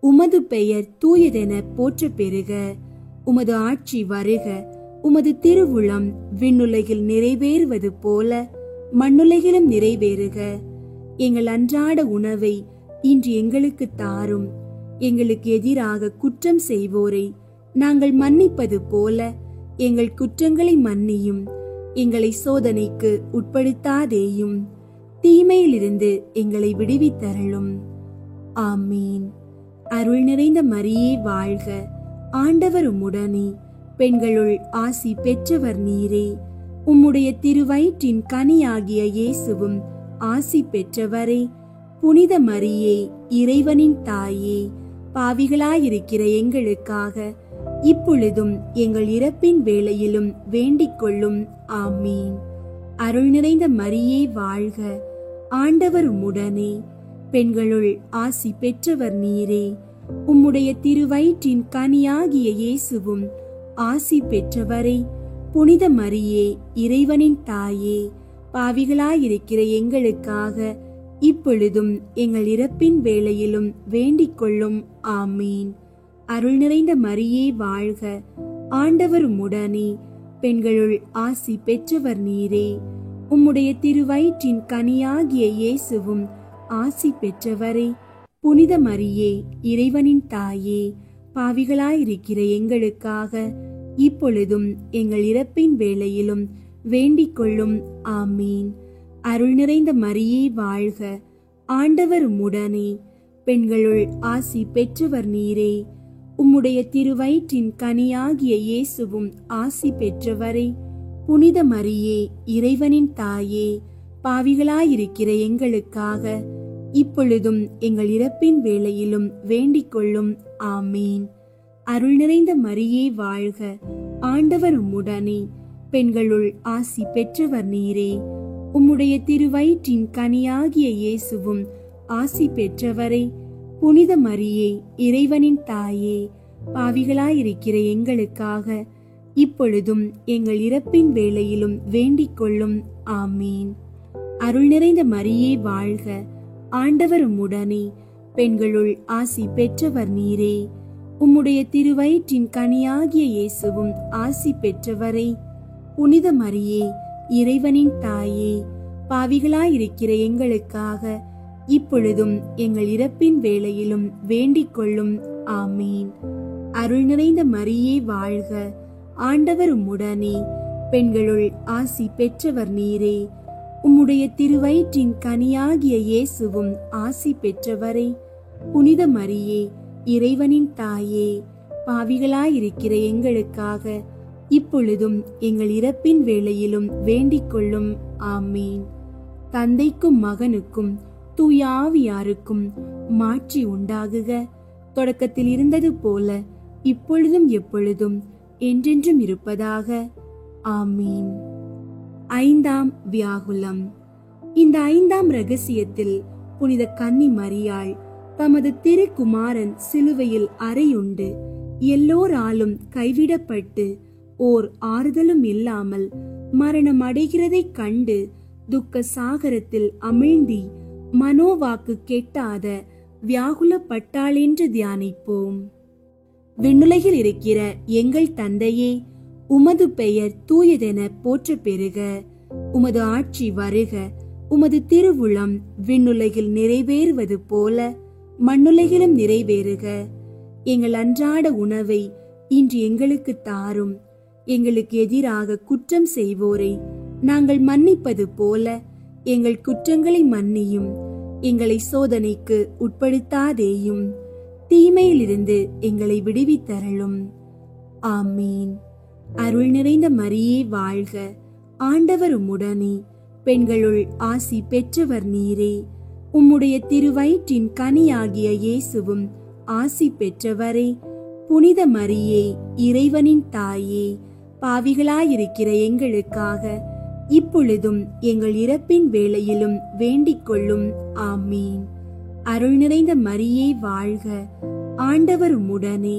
உமது பெயர் தூயதென போற்ற பெறுக. உமது ஆட்சி வருக. உமது திருவுளம் விண்ணுலகில் நிறைவேறுவது போல மண்ணுலகிலும் நிறைவேறுக. எங்கள் அன்றாட உணவை இன்று எங்களுக்கு தாரும். எங்களுக்கு எதிராக குற்றம் செய்வோரை நாங்கள் மன்னிப்பது போல எங்கள் குற்றங்களை மன்னியும். எங்களை சோதனைக்கு உட்படுத்தாதேயும், தீமையிலிருந்து எங்களை விடுவித்தருளும். ஆமீன். அருள் நிறைந்த மரியே வாழ்க, ஆண்டவர் உம்முடனே, பெண்களுள் ஆசி பெற்றவர் நீரே. உம்முடைய திருவயிற்றின் கனியாகிய இயேசுவும் ஆசி பெற்றவரே. புனித மரியே, இறைவனின் தாயே, பாவிகளாயிருக்கிற எங்களுக்காக இப்பொழுதும் எங்கள் இறப்பின் வேளையிலும் வேண்டிக் கொள்ளும். ஆமீன். அருள் நிறைந்த மரியே வாழ்க, ஆண்டவர் உம்முடனே, பெண்களுள் ஆசி பெற்றவர் நீரே. உம்முடைய திருவயிற்றின் கனியாகிய இயேசுவும் ஆசி பெற்றவரே. புனித மரியே, இறைவனின் தாயே, பாவிகளாயிருக்கிற எங்களுக்காக இப்பொழுதும் எங்கள் இறப்பின் வேளையிலும் வேண்டிக் கொள்ளும். ஆமீன். அருள் நிறைந்த மரியே வாழ்க, ஆண்டவர் உம்முடனே, பெண்களுள் ஆசி பெற்றவர் நீரே. உம்முடைய திருவயிற்றின் கனியாகிய இயேசுவும் ஆசி பெற்றவரே. புனித மரியே, இறைவனின் தாயே, பாவிகளாயிருக்கிற எங்களுக்காக இப்பொழுதும் எங்கள் இறப்பின் வேளையிலும் வேண்டிக் கொள்ளும். ஆமீன். அருள் நிறைந்த மரியே வாழ்க, ஆண்டவர் உம்முடனே, பெண்களுள் ஆசி பெற்றவர் நீரே. உம்முடைய திருவயிற்றின் கனியாகிய இயேசுவும் ஆசி பெற்றவரே. புனித மரியே, இறைவனின் தாயே, பாவிகளாயிருக்கிற எங்களுக்காக இப்பொழுதும் எங்கள் இறப்பின் வேளையிலும் வேண்டிக் கொள்ளும். ஆமீன். அருள் நிறைந்த மரியே வாழ்க, ஆண்டவர் உம்முடனே, பெண்களுள் ஆசி பெற்றவர் நீரே. உம்முடைய திருவயிற்றின் கனியாகிய இயேசுவும் ஆசி பெற்றவரே. புனித மரியே, இறைவனின் தாயே, பாவிகளாயிருக்கிற எங்களுக்காக இப்பொழுதும் எங்கள் இறப்பின் வேளையிலும் வேண்டிக் கொள்ளும். ஆமீன். அருள் நிறைந்த மரியே வாழ்க, ஆண்டவர் உம்முடனே, பெண்களுள் ஆசி பெற்றவர் நீரே. உம்முடைய திருவயிற்றின் கனியாகிய இயேசுவும் ஆசி பெற்றவரே. புனித மரியே, இறைவனின் தாயே, பாவிகளாயிருக்கிற எங்களுக்காக இப்பொழுதும் எங்கள் இறப்பின் வேளையிலும் வேண்டிக் கொள்ளும். ஆமீன். அருள் நிறைந்த மரியே வாழ்க, ஆண்டவர் உம்முடனே, பெண்களுள் ஆசி பெற்றவர் நீரே. உம்முடைய திருவயிற்றின் கனியாகிய இயேசுவும் ஆசி பெற்றவரே. புனித மரியே, இறைவனின் தாயே, பாவிகளாயிருக்கிற எங்களுக்காக இப்பொழுதும் எங்கள் இறப்பின் வேளையிலும் வேண்டிக் கொள்ளும். ஆமீன். தந்தைக்கும் மகனுக்கும் தூய ஆவியாருக்கும் மாட்சி உண்டாகுக. தொடக்கத்தில் இருந்தது போல இப்பொழுதும் எப்பொழுதும் என்றென்றும் இருப்பதாக. ஆமீன். ஐந்தாம் வியாகுலம். இந்த ஐந்தாம் இரகசியத்தில் புனித கன்னி மரியாள் தமது திருக்குமாரன் சிலுவையில் அறையுண்டு எல்லோராலும் கைவிடப்பட்டு ஓர் ஆறுதலும் இல்லாமல் மரணம் அடைகிறதைக் கண்டு துக்க சாகரத்தில் அமிழ்ந்தி மனோவாக்கு கெட்டாத வியாகுலப்பட்டாள் என்று தியானிப்போம். விண்ணுலகில் இருக்கிற எங்கள் தந்தையே, உமது பெயர் தூயதென போற்ற பெறுக. உமது ஆட்சி வருக. உமது திருவுளம் விண்ணுலகில் நிறைவேறுவது போல மண்ணுலகிலும் நிறைவேறுக. எங்கள் அன்றாட உணவை இன்று எங்களுக்கு தாரும். எங்களுக்கு எதிராக குற்றம் செய்வோரை நாங்கள் மன்னிப்பது போல எங்கள் குற்றங்களை மன்னியும். எங்களை சோதனைக்கு உட்படுத்தாதேயும், தீமையிலிருந்து எங்களை விடுவித்தருளும். ஆமீன். அருள் நிறைந்த மரியே வாழ்க, ஆண்டவர் உம்முடனே, பெண்களுள் ஆசி பெற்றவர் நீரே. உம்முடைய திருவயிற்றின் கனியாகிய இயேசுவும் ஆசி பெற்றவரே. புனித மரியே, இறைவனின் தாயே, பாவிகளாயிருக்கிற எங்களுக்காக இப்பொழுதும் எங்கள் இறப்பின் வேளையிலும் வேண்டிக் கொள்ளும். ஆமீன். அருள் நிறைந்த மரியே வாழ்க, ஆண்டவர் உம்முடனே,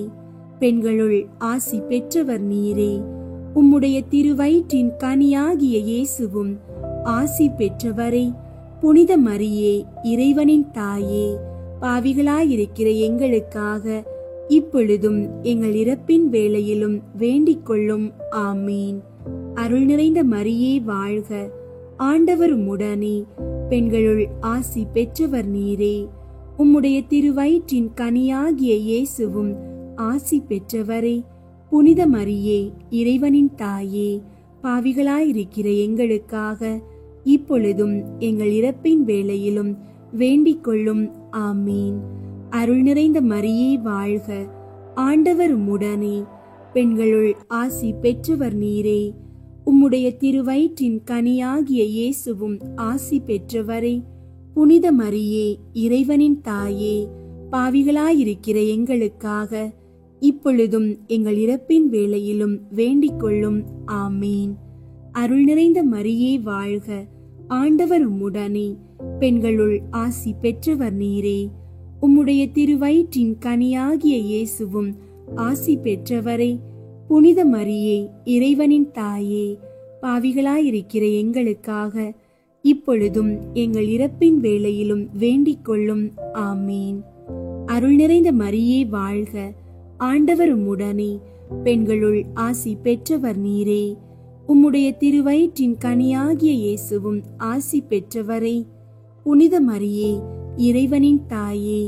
பெண்களுள் ஆசி பெற்றவர் நீரே. உம்முடைய திருவயிற்றின் கனியாகிய இயேசுவும் ஆசி பெற்றவரே. புனித மரியே, இறைவனின் தாயே, பாவிகளாயிருக்கிற எங்களுக்காக இப்பொழுதும் எங்கள் இறப்பின் வேளையிலும் வேண்டிக் கொள்ளும். ஆமீன். அருள் நிறைந்த மரியே வாழ்க, ஆண்டவர் உம்முடனே, பெண்களுள் ஆசி பெற்றவர் நீரே. உம்முடைய திருவயிற்றின் கனியாகிய இயேசுவும் ஆசி பெற்றவரே. புனித மரியே, இறைவனின் தாயே, பாவிகளாயிருக்கிற எங்களுக்காக இப்பொழுதும் எங்கள் இறப்பின் வேளையிலும் வேண்டிக் கொள்ளும். ஆமீன். அருள் நிறைந்த மரியே வாழ்க, ஆண்டவர் உம்முடனே, பெண்களுள் ஆசி பெற்றவர் நீரே. உம்முடைய திருவயிற்றின் கனியாகிய இயேசுவும் ஆசி பெற்றவரே. புனித மரியே, இறைவனின் தாயே, பாவிகளாயிருக்கிற எங்களுக்காக இப்பொழுதும் எங்கள் இறப்பின் வேளையிலும் வேண்டிக் கொள்ளும். ஆமீன். அருள் நிறைந்த மரியே வாழ்க, ஆண்டவர் உம்முடனே, பெண்களுள் ஆசி பெற்றவர் நீரே. உம்முடைய திருவயிற்றின் கனியாகிய இயேசுவும் ஆசி பெற்றவரே. புனித மரியே, இறைவனின் தாயே, பாவிகளாயிருக்கிற எங்களுக்காக இப்பொழுதும் எங்கள் இறப்பின் வேளையிலும் வேண்டிக் கொள்ளும். ஆமீன். அருள் நிறைந்த மரியே வாழ்க, ஆண்டவர் உம்முடனே, பெண்களுள் ஆசி பெற்றவர் நீரே. உம்முடைய திருவயிற்றின் கனியாகிய இயேசுவும் ஆசி பெற்றவரே. புனித மரியே, இறைவனின் தாயே,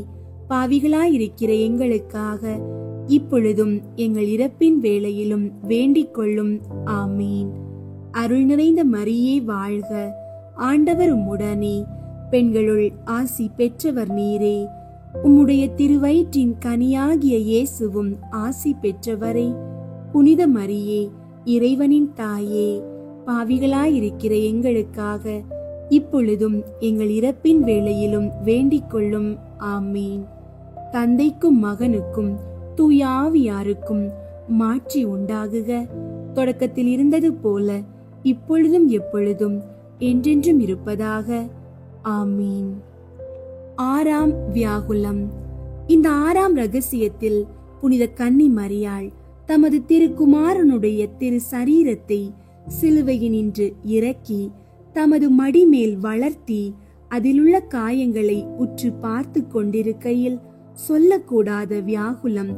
பாவிகளாயிருக்கிற எங்களுக்காக இப்பொழுதும் எங்கள் இறப்பின் வேளையிலும் வேண்டிக் கொள்ளும். ஆமீன். அருள் நிறைந்த மரியே வாழ்க, ஆண்டவர் உம்முடனே, பெண்களுள் ஆசி பெற்றவர் நீரே. உம்முடைய திருவயிற்றின் கனியாகிய இயேசுவும் ஆசி பெற்றவரே. புனித மரியே, இறைவனின் தாயே, பாவிகளாயிருக்கிற எங்களுக்காக இப்பொழுதும் எங்கள் இறப்பின் வேளையிலும் வேண்டிக் கொள்ளும். ஆமீன். தந்தைக்கும் மகனுக்கும் தூய ஆவியாருக்கும் மாட்சி உண்டாகுக. தொடக்கத்தில் இருந்தது போல இப்பொழுதும் எப்பொழுதும் என்றென்றும் இருப்பதாக. ஆமீன். ஆறாம் வியாகுலம். இந்த ஆறாம் ரகசியத்தில் புனித கன்னி மரியாள் தமது திருக்குமாரனுடைய திரு சரீரத்தை சிலுவையினின்று இறக்கி தமது மடிமேல் வளர்த்தி அதிலுள்ள காயங்களை உற்று பார்த்து கொண்டிருக்கையில் சொல்லக்கூடாத வியாகுலம்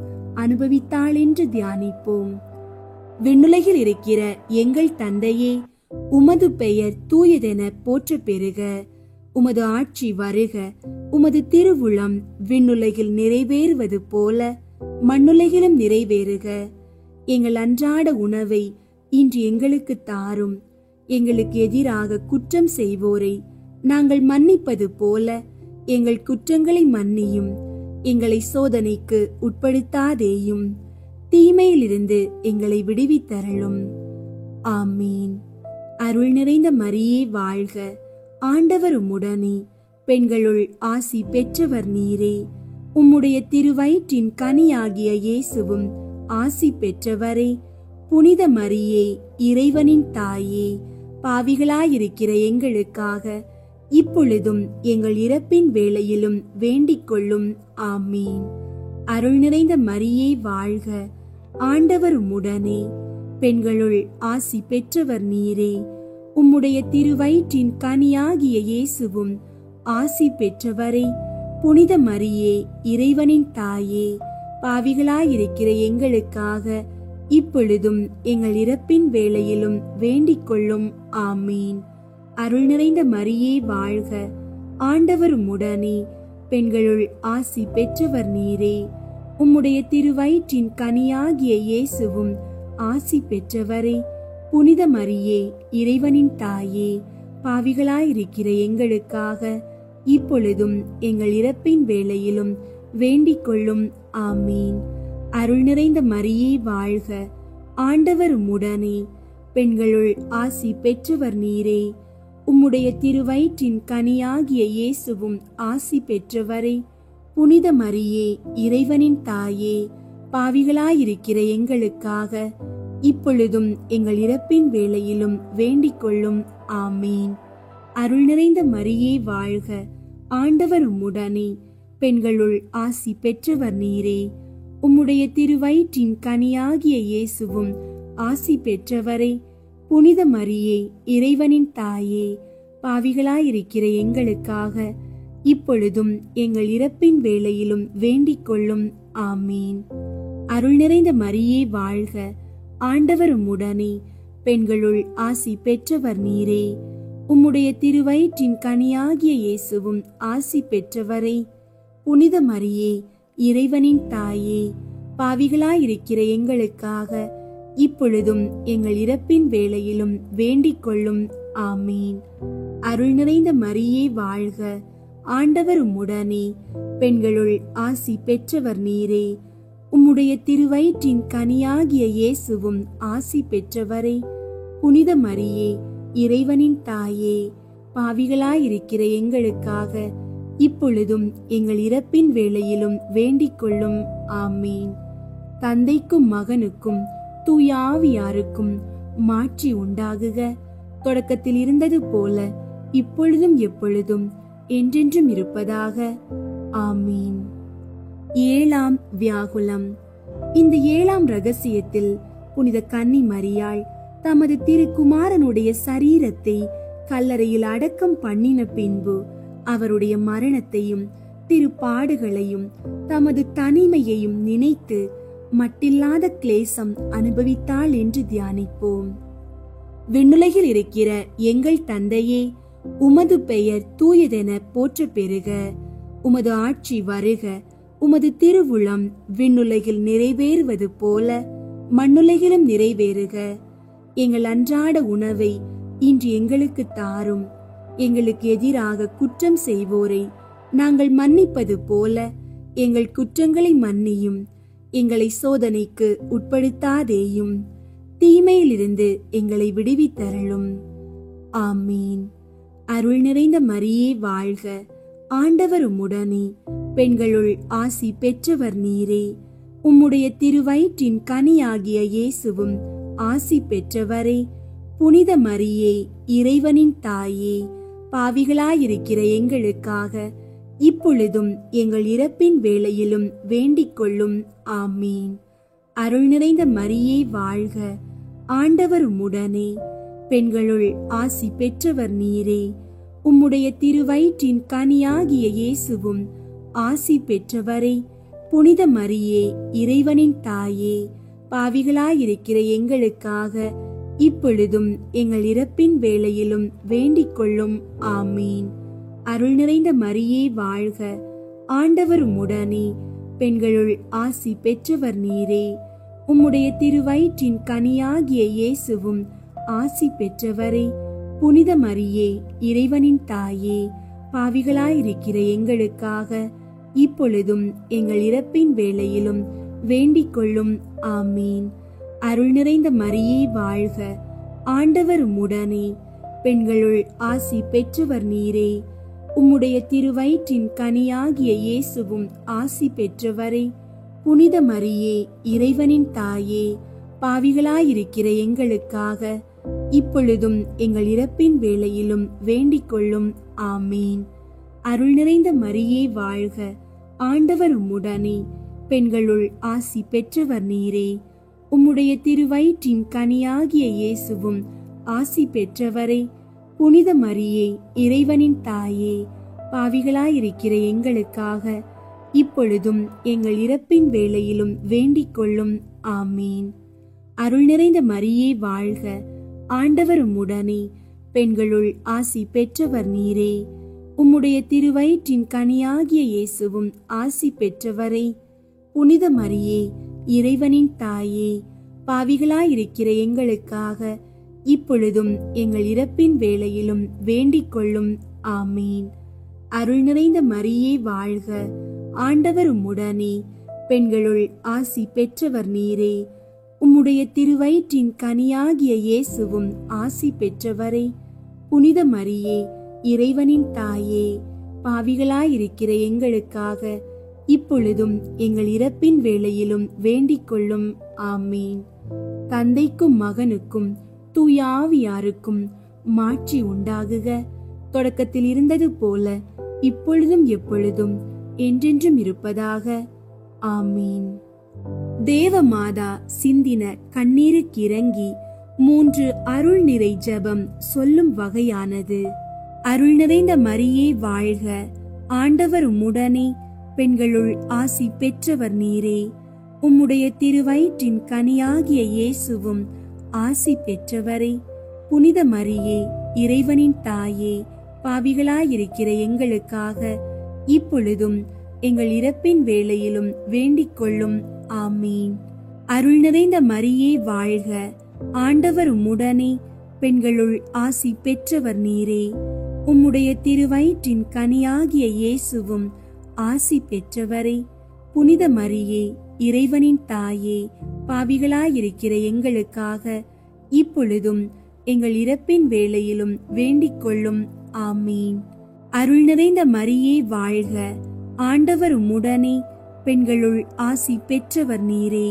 அனுபவித்தாள் என்று தியானிப்போம். விண்ணுலகில் இருக்கிற எங்கள் தந்தையே, உமது பெயர் தூயதென போற்ற பெறுக. உமது ஆட்சி வருக. உமது திருவுளம் விண்ணுலகில் நிறைவேறுவது போல மண்ணுலகிலும் நிறைவேறுக. எங்கள் அன்றாட உணவை இன்று எங்களுக்கு தாரும். எங்களுக்கு எதிராக குற்றம் செய்வோரை நாங்கள் மன்னிப்பது போல எங்கள் குற்றங்களை மன்னியும். எங்களை சோதனைக்கு உட்படுத்தாதேயும், தீமையிலிருந்து எங்களை விடுவித்தருளும். ஆமீன். அருள் நிறைந்த மரியே வாழ்க, ஆண்டவர் உம்முடனே, பெண்களுள் ஆசி பெற்றவர் நீரே. உம்முடைய திருவயிற்றின் கனியாகிய இயேசுவும் ஆசி பெற்றவரே. புனித மரியே, இறைவனின் தாயே, பாவிகளாயிருக்கிற எங்களுக்காக இப்பொழுதும் எங்கள் இறப்பின் வேளையிலும் வேண்டிக் கொள்ளும். ஆமீன். அருள் நிறைந்த மரியே வாழ்க, ஆண்டவர் உம்முடனே, பெண்களுள் ஆசி பெற்றவர் நீரே. உம்முடைய திருவயிற்றின் கனியாகிய இயேசுவும் ஆசி பெற்றவரே. புனித மரியே, இறைவனின் தாயே, பாவிகளாயிருக்கிற எங்களுக்காக இப்பொழுதும் எங்கள் இறப்பின் வேளையிலும் வேண்டிக் கொள்ளும். ஆமீன். அருள் நிறைந்த மரியே வாழ்க, ஆண்டவர் உம்முடனே, பெண்களுள் ஆசி பெற்றவர் நீரே. உம்முடைய திருவயிற்றின் கனியாகிய இயேசுவும் ஆசி பெற்றவரே. புனித மரியே, இறைவனின் தாயே, பாவிகளாயிருக்கிற எங்களுக்காக இப்பொழுதும் எங்கள் இறப்பின் வேளையிலும் வேண்டிக் கொள்ளும். ஆமீன். அருள் நிறைந்த மரியே வாழ்க, ஆண்டவர் உம்முடனே, பெண்களுள் ஆசி பெற்றவர் நீரே. உம்முடைய திருவயிற்றின் கனியாகிய இயேசுவும் ஆசி பெற்றவரே. புனித மரியே, இறைவனின் தாயே, பாவிகளாயிருக்கிற எங்களுக்காக இப்பொழுதும் எங்கள் இறப்பின் வேளையிலும் வேண்டிக் கொள்ளும். ஆமீன். அருள் நிறைந்த மரியே வாழ்க, ஆண்டவர் உம்முடனே, பெண்களுள் ஆசி பெற்றவர் நீரே. உம்முடைய திருவயிற்றின் கனியாகிய இயேசுவும் ஆசி பெற்றவரே. புனித மரியே, இறைவனின் தாயே, பாவிகளாயிருக்கிற எங்களுக்காக இப்பொழுதும் எங்கள் இறப்பின் வேளையிலும் வேண்டிக் கொள்ளும். ஆமீன். அருள் நிறைந்த மரியே வாழ்க, ஆண்டவர் உம்முடனே, பெண்களுள் ஆசி பெற்றவர் நீரே. உம்முடைய திருவயிற்றின் கனியாகிய இயேசுவும் ஆசி பெற்றவரே. புனித மரியே, இறைவனின் தாயே, பாவிகளாயிருக்கிற எங்களுக்காக இப்பொழுதும் எங்கள் இறப்பின் வேளையிலும் வேண்டிக் கொள்ளும். ஆமீன். அருள் நிறைந்த மரியே வாழ்க, ஆண்டவர் உம்முடனே, பெண்களுள் ஆசி பெற்றவர் நீரே. உம்முடைய திருவயிற்றின் கனியாகிய இயேசுவும் ஆசி பெற்றவரே. புனித மரியே, இறைவனின் தாயே, பாவிகளாயிருக்கிற எங்களுக்காக இப்பொழுதும் எங்கள் இறப்பின் வேளையிலும் வேண்டிக் கொள்ளும். ஆமீன். தந்தைக்கும் மகனுக்கும் தூய ஆவியாருக்கும் மாட்சி உண்டாகுக. தொடக்கத்தில் இருந்தது போல இப்பொழுதும் எப்பொழுதும் என்றென்றும் இருப்பதாக. ஆமீன். 7ஆம் வியாகுலம். இந்த 7ஆம் ரகசியத்தில் புனித கன்னி மரியாள் தமது திருக்குமாரனுடைய சரீரத்தை கல்லறையில் அடக்கம் பண்ணின பின்பு அவருடைய மரணத்தையும் திருப்பாடுகளையும் தமது தனிமையையும் நினைத்து மட்டில்லாத கிளேசம் அனுபவித்தாள் என்று தியானிப்போம். விண்ணுலகில் இருக்கிற எங்கள் தந்தையே, உமது பெயர் தூயதென போற்ற பெறுக. உமது ஆட்சி வருக. உமது திருவுளம் விண்ணுலகில் நிறைவேறுவது போல மண்ணுலகிலும் நிறைவேறுக. எங்கள் அன்றாட உணவை இன்று எங்களுக்கு தாரும். எங்களுக்கு எதிராக குற்றம் செய்வோரை நாங்கள் மன்னிப்பது போல எங்கள் குற்றங்களை மன்னியும். எங்களை சோதனைக்கு உட்படுத்தாதேயும், தீமையிலிருந்து எங்களை விடுவித்தருளும். ஆமீன். அருள் நிறைந்த மரியே வாழ்க. ஆண்டவர் உம்முடனே, பெண்களுள் ஆசி பெற்றவர் நீரே. உம்முடைய திருவயிற்றின் கனியாகிய இயேசுவும் ஆசி பெற்றவரே. புனித மரியே, இறைவனின் தாயே, பாவிகளாயிருக்கிற எங்களுக்காக இப்பொழுதும் எங்கள் இறப்பின் வேளையிலும் வேண்டிக் கொள்ளும். ஆமீன். அருள் நிறைந்த மரியே வாழ்க. ஆண்டவர் உம்முடனே, பெண்களுள் ஆசி பெற்றவர் நீரே. உம்முடைய திருவயிற்றின் கனியாகிய இயேசுவும் ஆசி பெற்றவரே. புனித மரியே, இறைவனின் தாயே, பாவிகளாயிருக்கிற எங்களுக்காக இப்பொழுதும் எங்கள் இறப்பின் வேளையிலும் வேண்டிக் கொள்ளும். ஆமீன். அருள் நிறைந்த மரியே வாழ்க. ஆண்டவர் உம்முடனே, பெண்களுள் ஆசி பெற்றவர் நீரே. உம்முடைய திருவயிற்றின் கனியாகிய இயேசுவும் ஆசி பெற்றவரே. புனித மரியே, இறைவனின் தாயே, பாவிகளாயிருக்கிற எங்களுக்காக இப்பொழுதும் எங்கள் இறப்பின் வேளையிலும் வேண்டிக் கொள்ளும். ஆமீன். அருள் நிறைந்த மரியே வாழ்க. ஆண்டவர் உம்முடனே, பெண்களுள் ஆசி பெற்றவர் நீரே. உம்முடைய திருவயிற்றின் கனியாகிய இயேசுவும் ஆசி பெற்றவரே. புனித மரியே, இறைவனின் தாயே, பாவிகளாயிருக்கிற எங்களுக்காக இப்பொழுதும் எங்கள் இறப்பின் வேளையிலும் வேண்டிக் கொள்ளும். ஆமீன். அருள் நிறைந்த மரியே வாழ்க. ஆண்டவர் உம்முடனே, பெண்களுள் ஆசி பெற்றவர் நீரே. உம்முடைய திருவயிற்றின் கனியாகிய இயேசுவும் ஆசி பெற்றவரே. புனித மரியே, இறைவனின் தாயே, பாவிகளாயிருக்கிற எங்களுக்காக இப்பொழுதும் எங்கள் இறப்பின் வேளையிலும் வேண்டிக் கொள்ளும். ஆமீன். அருள் நிறைந்த மரியே வாழ்க. ஆண்டவர் உம்முடனே, பெண்களுள் ஆசி பெற்றவர் நீரே. உம்முடைய திருவயிற்றின் கனியாகிய இயேசுவும் ஆசி பெற்றவரே. புனித மரியே, இறைவனின் தாயே, பாவிகளாயிருக்கிற எங்களுக்காக இப்பொழுதும் எங்கள் இறப்பின் வேளையிலும் வேண்டிக் கொள்ளும். ஆமீன். அருள் நிறைந்த மரியே வாழ்க. ஆண்டவர் உம்முடனே, பெண்களுள் ஆசி பெற்றவர் நீரே. உம்முடைய திருவயிற்றின் கனியாகிய இயேசுவும் ஆசி பெற்றவரே. புனித மரியே, இறைவனின் தாயே, பாவிகளாயிருக்கிற எங்களுக்காக இப்பொழுதும் எங்கள் இறப்பின் வேளையிலும் வேண்டிக் கொள்ளும். ஆமீன். தந்தைக்கும் மகனுக்கும் தூய ஆவியாருக்கும் மாட்சி உண்டாகுக. தொடக்கத்தில் இருந்தது போல இப்பொழுதும் எப்பொழுதும் என்றென்றும் இருப்பதாக. ஆமீன். தேவமாதா சிந்தின கண்ணீருக்கு இறங்கி 3 அருள் நிறை ஜெபம் சொல்லும் வகையானது. அருள் நிறைந்த மரியே வாழ்க. ஆண்டவர் உம்முடனே, பெண்களுள் ஆசி பெற்றவர் நீரே. உம்முடைய திருவயிற்றின் கனியாகிய இயேசுவும் ஆசி பெற்றவரே. புனித மரியே, இறைவனின் தாயே, பாவிகளாயிருக்கிற எங்களுக்காக இப்பொழுதும் எங்கள் இறப்பின் வேளையிலும் வேண்டிக் கொள்ளும். ஆமீன். அருள் நிறைந்த மரியே வாழ்க. ஆண்டவர் உம்முடனே, பெண்களுள் ஆசி பெற்றவர் நீரே. உம்முடைய திருவயிற்றின் கனியாகிய இயேசுவும் ஆசி பெற்றவரே. புனித மரியே, இறைவனின் தாயே, பாவிகளாயிருக்கிற எங்களுக்காக இப்பொழுதும் எங்கள் இறப்பின் வேளையிலும் வேண்டிக் கொள்ளும். ஆமீன். அருள் நிறைந்த மரியே வாழ்க, ஆண்டவர் உம்முடனே, பெண்களுள் ஆசி பெற்றவர் நீரே.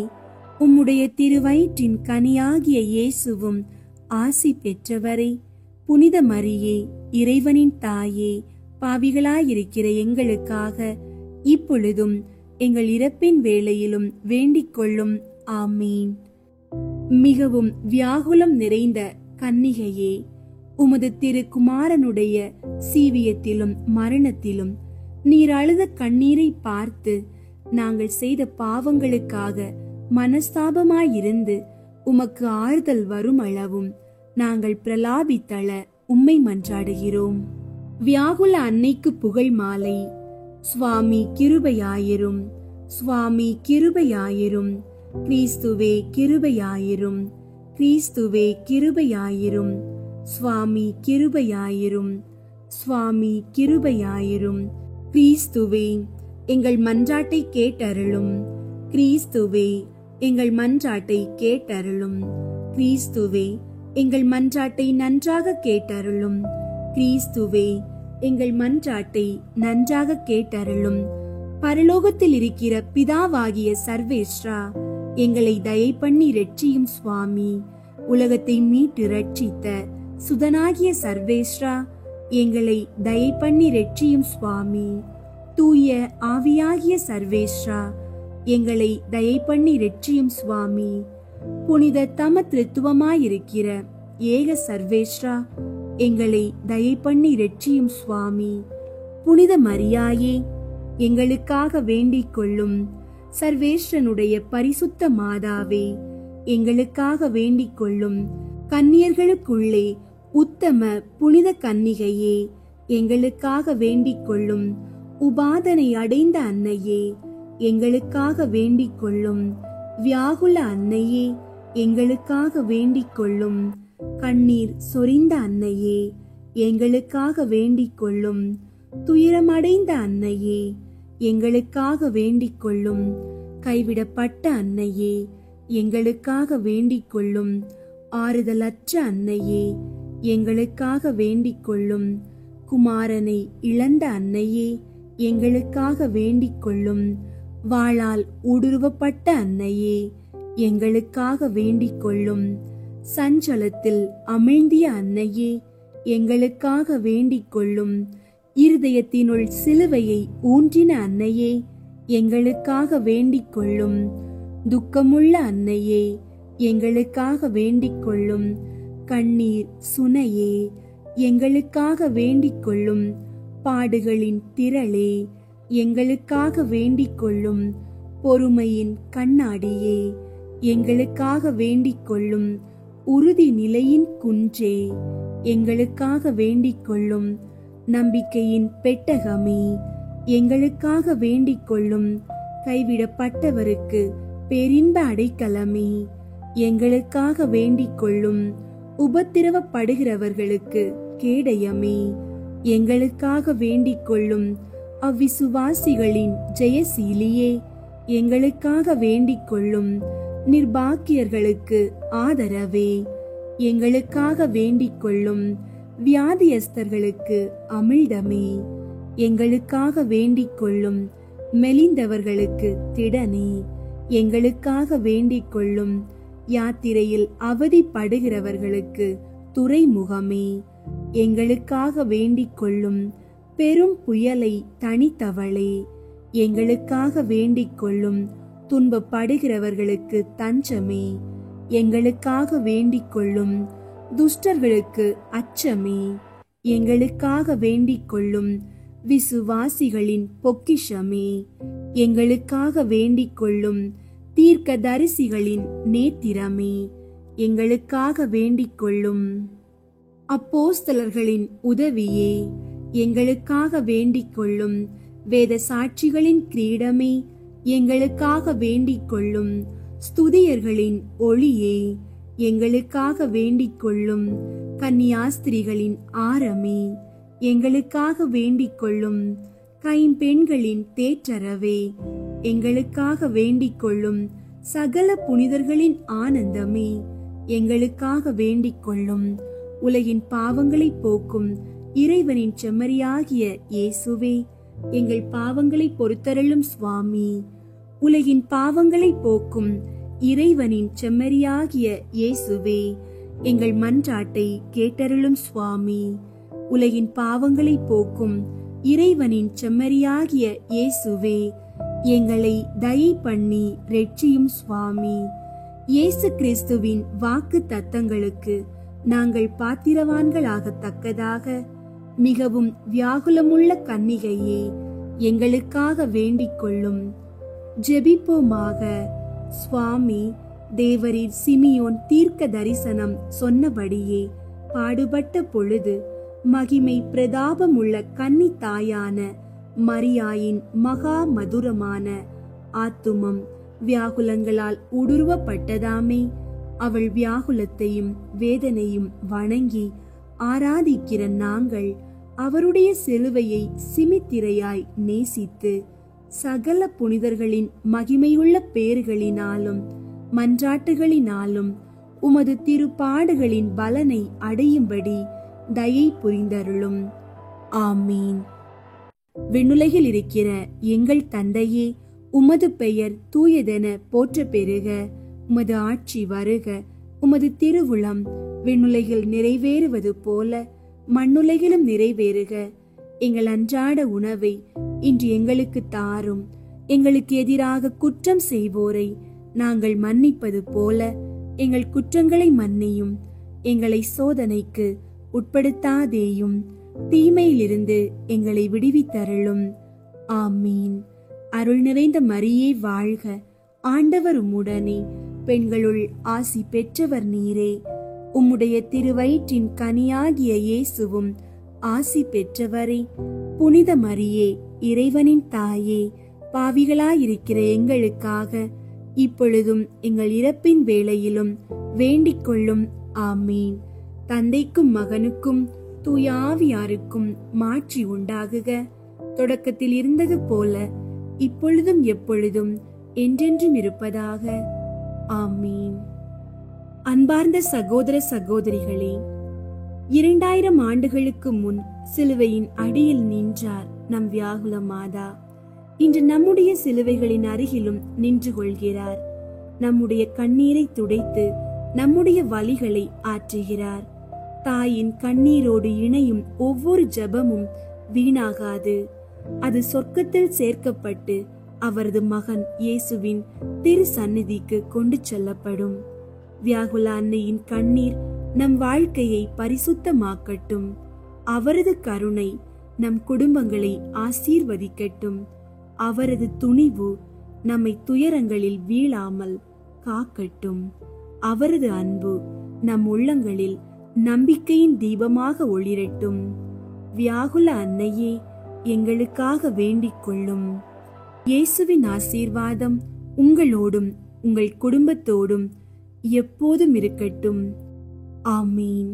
உம்முடைய திருவயிற்றின் கனியாகிய இயேசுவும் ஆசி பெற்றவரே. புனித மரியே, இறைவனின் தாயே, பாவிகளாயிருக்கிற எங்களுக்காக இப்பொழுதும் எங்கள் இறப்பின் வேளையிலும் வேண்டிக் கொள்ளும். ஆமீன். மிகவும் வியாகுலம் நிறைந்த கன்னிகையே, உமது திருக்குமாரனுடைய சீவியத்திலும் மரணத்திலும் நீர் அழுத கண்ணீரை பார்த்து நாங்கள் செய்த பாவங்களுக்காக மனஸ்தாபமாயிருந்து உமக்கு ஆறுதல் வரும் அளவும் நாங்கள் பிரலாபித்தள உம்மை மன்றாடுகிறோம். வியாகுல அன்னைக்கு புகழ் மாலை. சுவாமி கிருபையாயிரும், சுவாமி கிருபையாயிரும், கிறிஸ்துவே கிருபையாயிரும், கிறிஸ்துவே கிருபையாயிரும், சுவாமி கிருபையாயிரும், சுவாமி கிருபையாயிரும். கிறிஸ்துவே எங்கள் மன்றாட்டை கேட்டருளும், கிறிஸ்துவே எங்கள் மன்றாட்டை கேட்டருளும், கிறிஸ்துவே எங்கள் மன்றாட்டை நன்றாக கேட்டருளும், கிறிஸ்துவே எங்கள் மன்றாட்டை நன்றாக கேட்டருளும். பரலோகத்தில் இருக்கிற பிதாவாகிய சர்வேஸ்வரா, எங்களை தயை பண்ணி இரட்சியும் சுவாமி. உலகத்தை மீட்டு ரட்சித்த சுதனாகிய சர்வேஸ்வரா, எங்களை தயை பண்ணி இரட்சியும் சுவாமி. தூய ஆவியாகிய சர்வேஸ்வரா, எங்களை தயை பண்ணி இரட்சியும் சுவாமி. புனித தம திருத்துவமாயிருக்கிற ஏக சர்வேஸ்வரா, எங்களை தயை பண்ணி இரட்சியும் சுவாமி. புனித மரியாயே, எங்களுக்காக வேண்டிக் கொள்ளும். சர்வேஸ்வரனுடைய பரிசுத்த மாதாவே, எங்களுக்காக வேண்டிக் கொள்ளும். கன்னியர்களுக்குள்ளே உத்தம புனித கன்னிகையே, எங்களுக்காக வேண்டிக் கொள்ளும். உபாதனை அடைந்த அன்னையே, எங்களுக்காக வேண்டிக் கொள்ளும். வியாகுல அன்னையே, எங்களுக்காக வேண்டிக் கொள்ளும். கண்ணீர் சொரிந்த அன்னையே, எங்களுக்காக வேண்டிக் கொள்ளும். துயரமடைந்த அன்னையே, எங்களுக்காக வேண்டிக் கொள்ளும். கைவிடப்பட்ட அன்னையே, எங்களுக்காக வேண்டிக் கொள்ளும். ஆறுதலற்ற அன்னையே, எங்களுக்காக வேண்டிக் கொள்ளும். குமாரனை இழந்த அன்னையே, எங்களுக்காக வேண்டிக் கொள்ளும். வாளால் ஊடுருவப்பட்ட அன்னையே, எங்களுக்காக வேண்டிக் கொள்ளும். சஞ்சலத்தில் அமிழ்ந்திய அன்னையே, எங்களுக்காக வேண்டிக் கொள்ளும். இருதயத்தினுள் சிலுவையை ஊன்றின அன்னையே, எங்களுக்காக வேண்டிக் கொள்ளும். துக்கமுள்ள அன்னையே, எங்களுக்காக வேண்டிக் கொள்ளும். கண்ணீர் சுனையே, எங்களுக்காக வேண்டிக் கொள்ளும். பாடுகளின் திரளே, எங்களுக்காக வேண்டிக் கொள்ளும். பொறுமையின் கண்ணாடியே, எங்களுக்காக வேண்டிக் கொள்ளும். உறுதி நிலையின் குன்றே, எங்களுக்காக வேண்டிக் கொள்ளும். நம்பிக்கையின் பெட்டகமே, எங்களுக்காக வேண்டிக் கொள்ளும். கைவிடப்பட்டவருக்கு பேரின்ப அடைக்கலமே, எங்களுக்காக வேண்டிக் கொள்ளும். உபத்திரவப்படுகிறவர்களுக்கு கேடயமே, எங்களுக்காக வேண்டிக் கொள்ளும். அவ்விசுவாசிகளின் ஜெயசீலியே, எங்களுக்காக வேண்டிக் கொள்ளும். நிர்பாக்கியர்களுக்கு ஆதரவே, எங்களுக்காக வேண்டிக் கொள்ளும். வியாதியஸ்தர்களுக்கு அமிழ்தமே, எங்களுக்காக வேண்டிக் கொள்ளும். மெலிந்தவர்களுக்கு திடனே, எங்களுக்காக வேண்டிக் கொள்ளும். யாத்திரையில் அவதிப்படுகிறவர்களுக்கு துறைமுகமே, எங்களுக்காக வேண்டிக் கொள்ளும். பெரும் புயலை தனித்தவளே, எங்களுக்காக வேண்டிக் கொள்ளும். துன்பப்படுகிறவர்களுக்கு தஞ்சமே, எங்களுக்காக வேண்டிக் கொள்ளும். துஷ்டர்களுக்கு அச்சமே, எங்களுக்காக வேண்டிக் கொள்ளும். விசுவாசிகளின் பொக்கிஷமே, எங்களுக்காக வேண்டிக் கொள்ளும். தீர்க்கதரிசிகளின் நேத்திரமே, எங்களுக்காக வேண்டிக் கொள்ளும். அப்போஸ்தலர்களின் உதவியே, எங்களுக்காக வேண்டிக் கொள்ளும். வேத சாட்சிகளின் கிரீடமே, எங்களுக்காக வேண்டிக் கொள்ளும். ஸ்துதியர்களின் ஒளியே, எங்களுக்காக வேண்டிக் கொள்ளும். கன்னியாஸ்திரிகளின் ஆரமே, எங்களுக்காக வேண்டிக் கொள்ளும். கைம்பெண்களின் தேற்றரவே, எங்களுக்காக வேண்டிக் கொள்ளும். சகல புனிதர்களின் ஆனந்தமே, எங்களுக்காக வேண்டிக் கொள்ளும். உலகின் பாவங்களை போக்கும் இறைவனின் செம்மறியாகிய இயேசுவே, எங்கள் பாவங்களை பொறுத்தருளும் சுவாமி. உலகின் பாவங்களை போக்கும் இறைவனின் செம்மறியாகிய இயேசுவே, எங்கள் மன்றாட்டை கேட்டருளும் சுவாமி. உலகின் பாவங்களை போக்கும் இறைவனின் செம்மறியாகிய இயேசுவே, எங்களை தயை பண்ணி ரட்சியும் சுவாமி. இயேசு கிறிஸ்துவின் வாக்கு தத்தங்களுக்கு நாங்கள் பாத்திரவான்களாகத்தக்கதாக மிகவும் வியாகுலமுள்ள கன்னிகையே, எங்களுக்காக வேண்டிக் கொள்ளும். ஜெபிப்போமாக. சுவாமி, தேவரீர் சிமியோன் தீர்க்க தரிசனம் சொன்னபடியே பாடுபட்ட பொழுது மகிமை பிரதாபமுள்ள கன்னி தாயான மரியாயின் மகா மதுரமான ஆத்துமம் வியாகுலங்களால் ஊடுருவப்பட்டதாமே. அவள் வியாகுலத்தையும் வேதனையும் வணங்கி ஆராதிக்கிற நாங்கள் அவருடைய சிலுவையை சிமித்திரையாய் நேசித்து சகல புனிதர்களின் மகிமையுள்ள பேறுகளினாலும் மன்றாட்டுகளினாலும் உமது திருப்பாடுகளின் பலனை அடையும்படி தயை புரிந்தருளும். ஆமீன். விண்ணுலகில் இருக்கிற எங்கள் தந்தையே, உமது பெயர் தூயதென போற்ற பெறுக. உமது ஆட்சி வருக. உமது திருவுளம் விண்ணுலகில் நிறைவேறுவது போல மண்ணுலகிலும் நிறைவேறுக. எங்கள் அன்றாட உணவை இன்று எங்களுக்கு தாரும். எங்களுக்கு எதிராக குற்றம் செய்வோரை நாங்கள் மன்னிப்பது போல எங்கள் குற்றங்களை மன்னியும். எங்களை சோதனைக்கு உட்படுத்தாதேயும், தீமையிலிருந்து எங்களை விடுவித்தருளும். ஆமீன். அருள் நிறைந்த மரியே வாழ்க. ஆண்டவர் உம்முடனே, பெண்களுள் ஆசி பெற்றவர் நீரே. உம்முடைய திருவயிற்றின் கனியாகிய இயேசுவும் ஆசி பெற்றவரே. புனித மரியே, இறைவனின் தாயே, பாவிகளாயிருக்கிற எங்களுக்காக இப்பொழுதும் எங்கள் இறப்பின் வேளையிலும் வேண்டிக் கொள்ளும். ஆமீன். தந்தைக்கும் மகனுக்கும் தூய ஆவியாருக்கும் மாட்சி உண்டாகுக. தொடக்கத்தில் இருந்தது போல இப்பொழுதும் எப்பொழுதும் என்றென்றும் இருப்பதாக. ஆமீன். அன்பார்ந்த சகோதர சகோதரிகளே, 2000 ஆண்டுகளுக்கு முன் சிலுவையின் அடியில் நின்றார் நம் வியாகுல மாதா. இன்று நம்முடைய சிலுவைகளின் அருகிலும் நின்று கொள்கிறார். நம்முடைய கண்ணீரை துடைத்து நம்முடைய வலிகளை ஆற்றுகிறார். தாயின் கண்ணீரோடு இணையும் ஒவ்வொரு ஜெபமும் வீணாகாது. அது சொர்க்கத்தில் சேர்க்கப்பட்டு அவரது மகன் இயேசுவின் திரு சந்நிதிக்கு கொண்டு செல்லப்படும். வியாகுல அன்னையின் கண்ணீர் நம் வாழ்க்கையை பரிசுத்தமாக்கட்டும். அவரது கருணை நம் குடும்பங்களை ஆசீர்வதிக்கட்டும். அவரது துணிவு நம்மை துயரங்களில் வீழாமல் காக்கட்டும். அவரது அன்பு நம் உள்ளங்களில் நம்பிக்கையின் தீபமாக ஒளிரட்டும். வியாகுல அன்னையே, எங்களுக்காக வேண்டிக் கொள்ளும். இயேசுவின் ஆசீர்வாதம் உங்களோடும் உங்கள் குடும்பத்தோடும் எப்போதும் இருக்கட்டும். ஆமீன்.